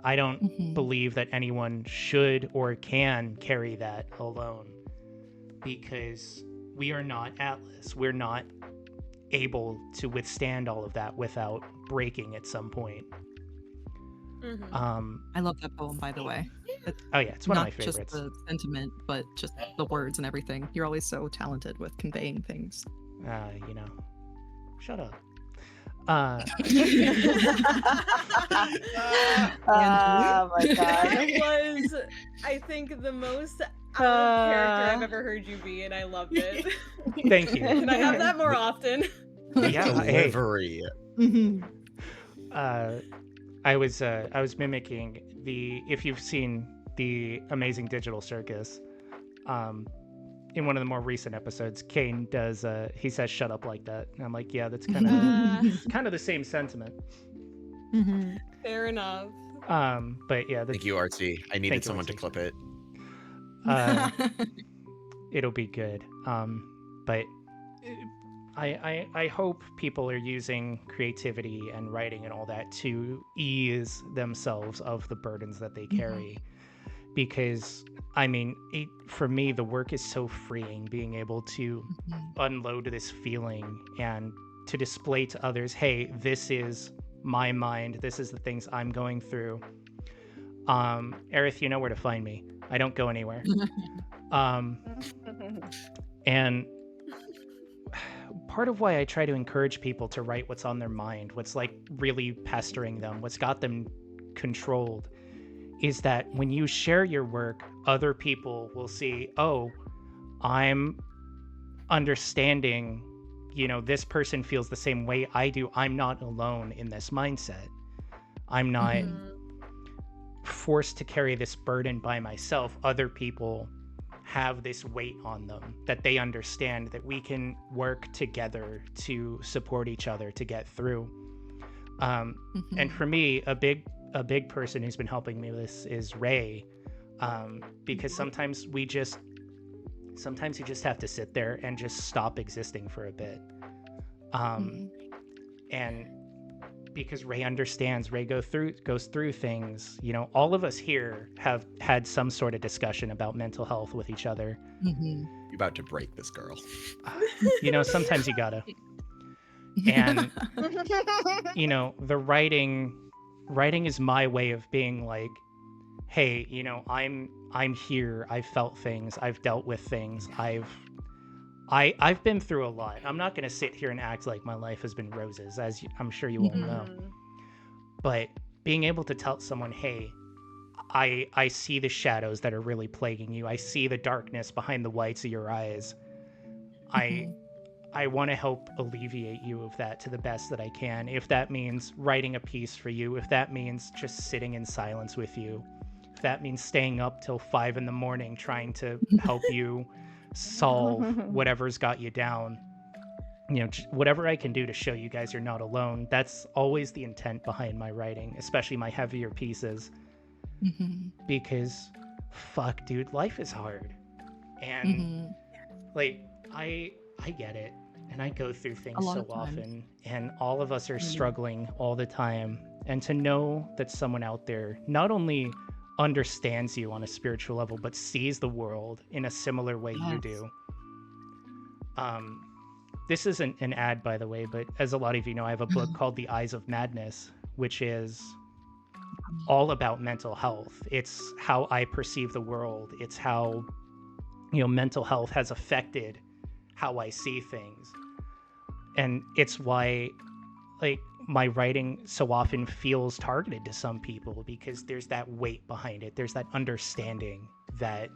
I don't believe that anyone should or can carry that alone, because we are not Atlas. We're not able to withstand all of that without breaking at some point. I love that poem, by the way. Oh yeah, it's one of my Not just favorites. the sentiment, but just the words and everything. You're always so talented with conveying things. You know, shut up. Oh my god. That was, I think, the most out of character I've ever heard you be, and I loved it. Thank you. Can I have that more often? Yeah, hey. Delivery. I was mimicking if you've seen the Amazing Digital Circus, in one of the more recent episodes, Kane does he says "shut up" like that, and I'm like, yeah, that's kind of the same sentiment. Fair enough. But yeah, Thank you, Artsy. I needed Thank you, someone to Artsy. clip it. It'll be good. But I hope people are using creativity and writing and all that to ease themselves of the burdens that they carry. Because, I mean, for me, the work is so freeing, being able to unload this feeling and to display to others, hey, this is my mind. This is the things I'm going through. Aerith, you know where to find me. I don't go anywhere. And part of why I try to encourage people to write what's on their mind, what's like really pestering them, what's got them controlled, is that when you share your work, other people will see, oh, I'm understanding, you know, this person feels the same way I do. I'm not alone in this mindset. I'm not forced to carry this burden by myself. Other people have this weight on them, that they understand that we can work together to support each other to get through. And for me, a big person who's been helping me with this is Ray, because sometimes you just have to sit there and just stop existing for a bit. And because Ray understands, Ray goes through things, you know, all of us here have had some sort of discussion about mental health with each other. You're about to break this girl. You know, sometimes you gotta. And you know, the writing is my way of being like, hey, you know, I'm here. I've felt things. I've dealt with things. I've been through a lot. I'm not gonna sit here and act like my life has been roses, as I'm sure you all know. But being able to tell someone, hey, I see the shadows that are really plaguing you. I see the darkness behind the whites of your eyes. I want to help alleviate you of that to the best that I can. If that means writing a piece for you, if that means just sitting in silence with you, if that means staying up till 5 a.m. trying to help you solve whatever's got you down, you know, whatever I can do to show you guys you're not alone. That's always the intent behind my writing, especially my heavier pieces. Because fuck, dude, life is hard. And Mhm. like I get it. And I go through things lot so of times. often, and all of us are I know. struggling all the time. And to know that someone out there not only understands you on a spiritual level, but sees the world in a similar way you Yes. do. This isn't an ad, by the way, but as a lot of you know, I have a book called The Eyes of Madness, which is all about mental health. It's how I perceive the world. It's how, mental health has affected how I see things. And it's why, like, my writing so often feels targeted to some people, because there's that weight behind it. There's that understanding that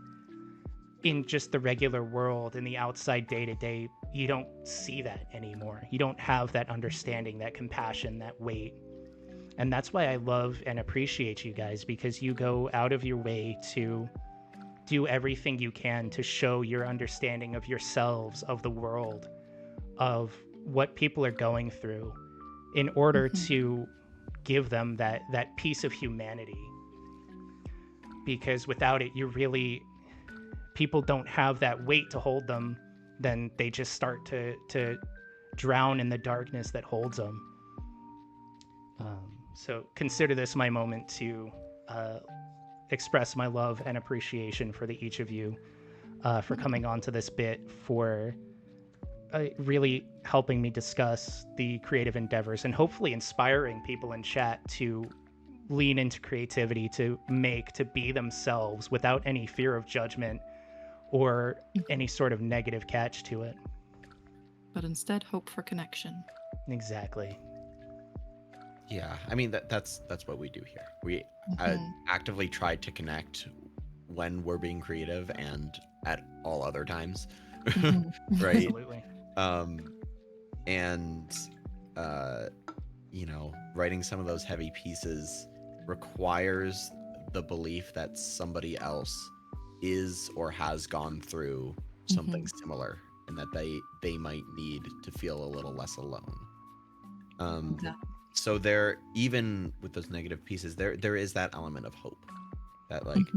in just the regular world, in the outside day to day, you don't see that anymore. You don't have that understanding, that compassion, that weight. And that's why I love and appreciate you guys, because you go out of your way to do everything you can to show your understanding of yourselves, of the world, of what people are going through, in order to give them that piece of humanity. Because without it, people don't have that weight to hold them, then they just start to drown in the darkness that holds them. So consider this my moment to express my love and appreciation for each of you for coming on to this bit, for really helping me discuss the creative endeavors, and hopefully inspiring people in chat to lean into creativity, to be themselves without any fear of judgment or any sort of negative catch to it. But instead, hope for connection. Exactly. Yeah, I mean that's what we do here. We actively try to connect when we're being creative and at all other times, right? Absolutely. And writing some of those heavy pieces requires the belief that somebody else is or has gone through something similar, and that they might need to feel a little less alone. So there, even with those negative pieces, there is that element of hope that, like,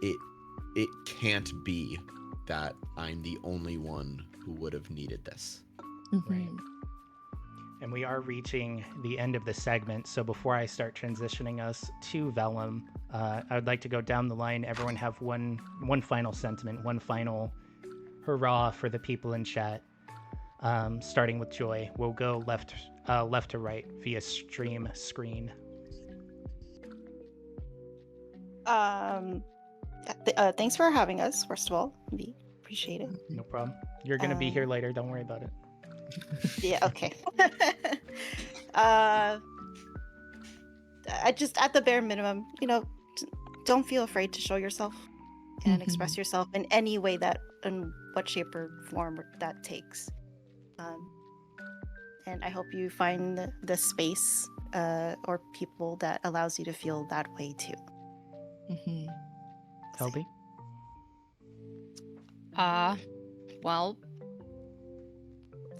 it can't be that I'm the only one who would have needed this. Right. And we are reaching the end of the segment, so before I start transitioning us to Vellum, I would like to go down the line. Everyone have one final sentiment, one final hurrah for the people in chat. Starting with Joy. We'll go left to right via stream screen. Thanks for having us, first of all. We appreciate it. No problem. You're gonna be here later. Don't worry about it. Yeah, okay. I just, at the bare minimum, don't feel afraid to show yourself and express yourself in any way that, in what shape or form that takes. And I hope you find the space or people that allows you to feel that way too. Toby? Well,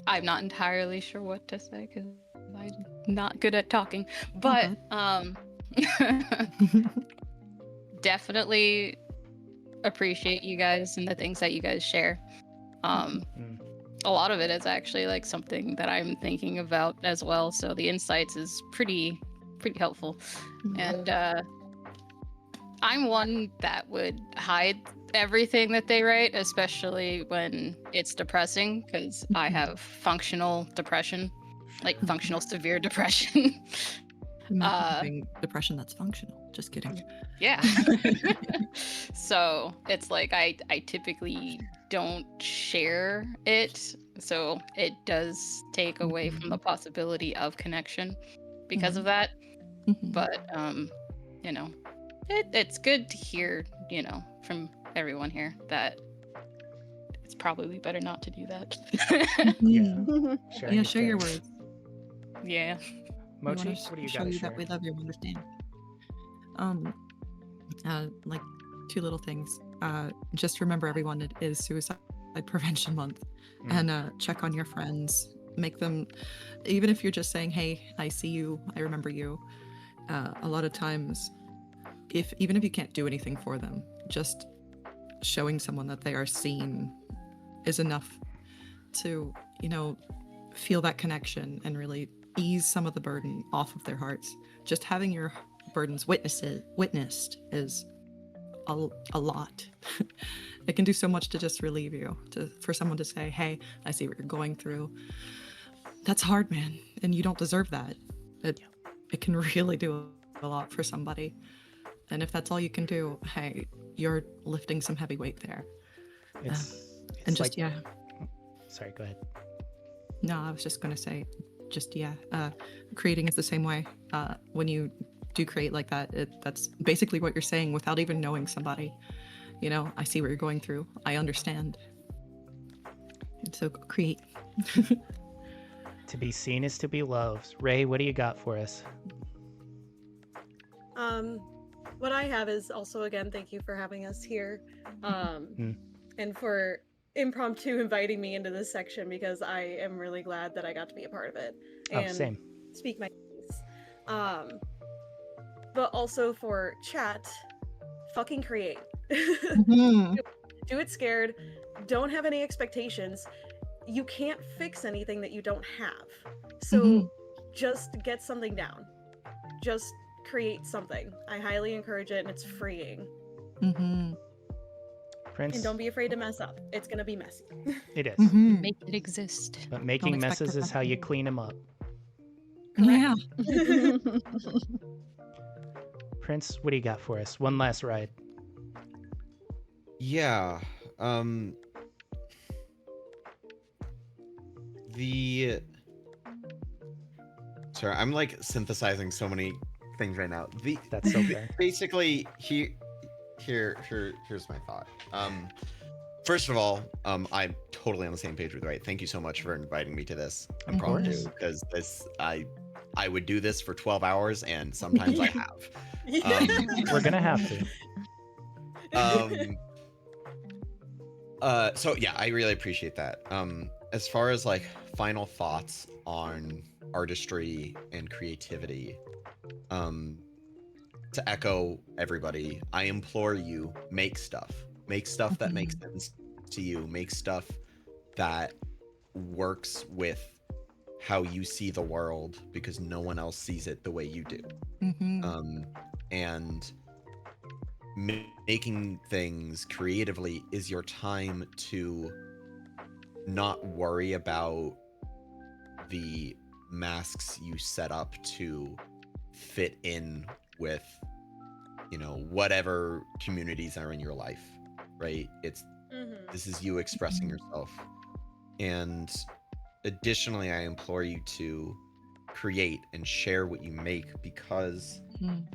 I'm not entirely sure what to say because I'm not good at talking, but definitely appreciate you guys and the things that you guys share. A lot of it is actually like something that I'm thinking about as well, so the insights is pretty helpful. And I'm one that would hide everything that they write, especially when it's depressing, because I have functional depression, like functional severe depression. Having depression that's functional. Just kidding. Yeah. So it's like I typically don't share it, so it does take away from the possibility of connection because of that. But it's good to hear, from everyone here that it's probably better not to do that. Yeah. Share your words. Yeah. Mochi, We what do you show got to you share? that we love you and understand. Like 2 little things. Just remember, everyone, it is Suicide Prevention Month, and check on your friends. Make them, even if you're just saying, "Hey, I see you, I remember you." A lot of times, even if you can't do anything for them, just showing someone that they are seen is enough to, feel that connection and really ease some of the burden off of their hearts. Just having your burdens witnessed is a lot. It can do so much to just relieve you, for someone to say, hey, I see what you're going through. That's hard, man, and you don't deserve that. It can really do a lot for somebody. And if that's all you can do, hey, you're lifting some heavy weight there. It's And like, just, Sorry, go ahead. No, I was just going to say, creating is the same way. When you do create like that, that's basically what you're saying without even knowing somebody. I see what you're going through. I understand. And so create. To be seen is to be loved. Ray, what do you got for us? What I have is also, again, thank you for having us here, and for impromptu inviting me into this section, because I am really glad that I got to be a part of it and Same. speak my piece. But also for chat, fucking create. Mhm. Do it scared. Don't have any expectations. You can't fix anything that you don't have. So just get something down. Just create something. I highly encourage it, and it's freeing. Mhm. Prince, And don't be afraid to mess up. It's gonna be messy. it is. Mhm. Make it exist. But making expect messes is how you perfection. clean them up. Yeah. Prince, what do you got for us? One last ride. Yeah. Sorry, I'm like synthesizing so many things right now. That's so fair. Basically, here's my thought. First of all, I'm totally on the same page with Ray. Thank you so much for inviting me to this Of impromptu, course. because I would do this for 12 hours, and sometimes I have. We're gonna have to. So yeah, I really appreciate that. As far as like final thoughts on artistry and creativity, to echo everybody, I implore you, make stuff that makes sense to you, make stuff that works with how you see the world, because no one else sees it the way you do. Mhm. And making things creatively is your time to not worry about the masks you set up to fit in with, whatever communities are in your life, right? This is you expressing yourself. And additionally, I implore you to create and share what you make, because Mhm.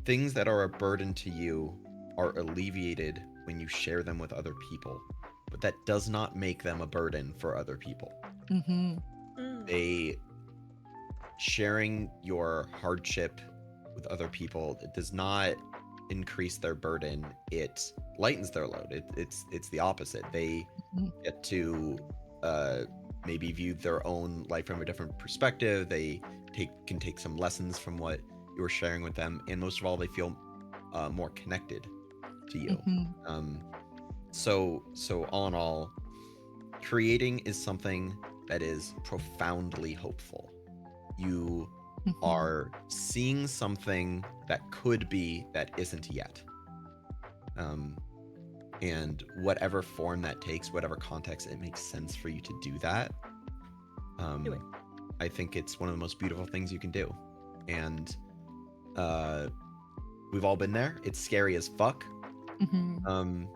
things that are a burden to you are alleviated when you share them with other people, but that does not make them a burden for other people. Mhm. Sharing your hardship with other people, it does not increase their burden, it lightens their load. It's the opposite. They get to maybe view their own life from a different perspective. They can take some lessons from what you were sharing with them, and most of all, they feel more connected to you. Mhm. So all in all, creating is something that is profoundly hopeful. You Mhm. are seeing something that could be that isn't yet. And whatever form that takes, whatever context it makes sense for you to do that, Do it. I think it's one of the most beautiful things you can do. And we've all been there. It's scary as fuck. Mhm.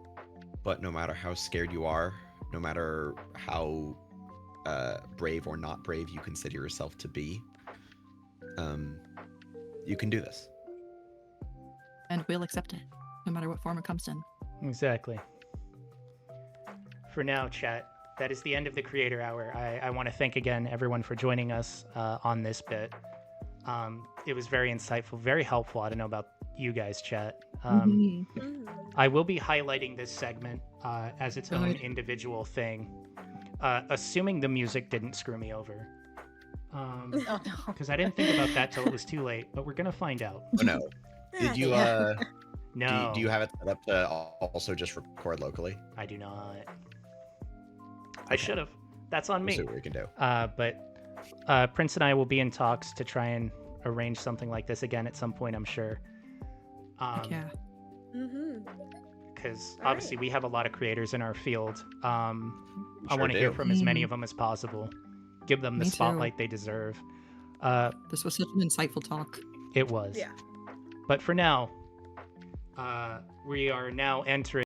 But no matter how scared you are, no matter how brave or not brave you consider yourself to be, you can do this. And we'll accept it, no matter what form it comes in. Exactly. For now, chat, that is the end of the Creator Hour. I want to thank again everyone for joining us on this bit. It was very insightful, very helpful. I don't know about you guys, chat. Mhm. I will be highlighting this segment as its own Good. individual thing, assuming the music didn't screw me over. Oh no. Because I didn't think about that till it was too late, but we're gonna find out. Oh no. Did you No, Do you have it set up to also just record locally? I do not. I should have. That's on We'll me. see what we can do. But Prince and I will be in talks to try and arrange something like this again at some point, I'm sure. Heck yeah. Because All obviously right. we have a lot of creators in our field. I Sure want to hear do. from as many Mm. of them as possible. Give them the Me too. spotlight they deserve. This was such an insightful talk. It was. Yeah. But for now, we are now entering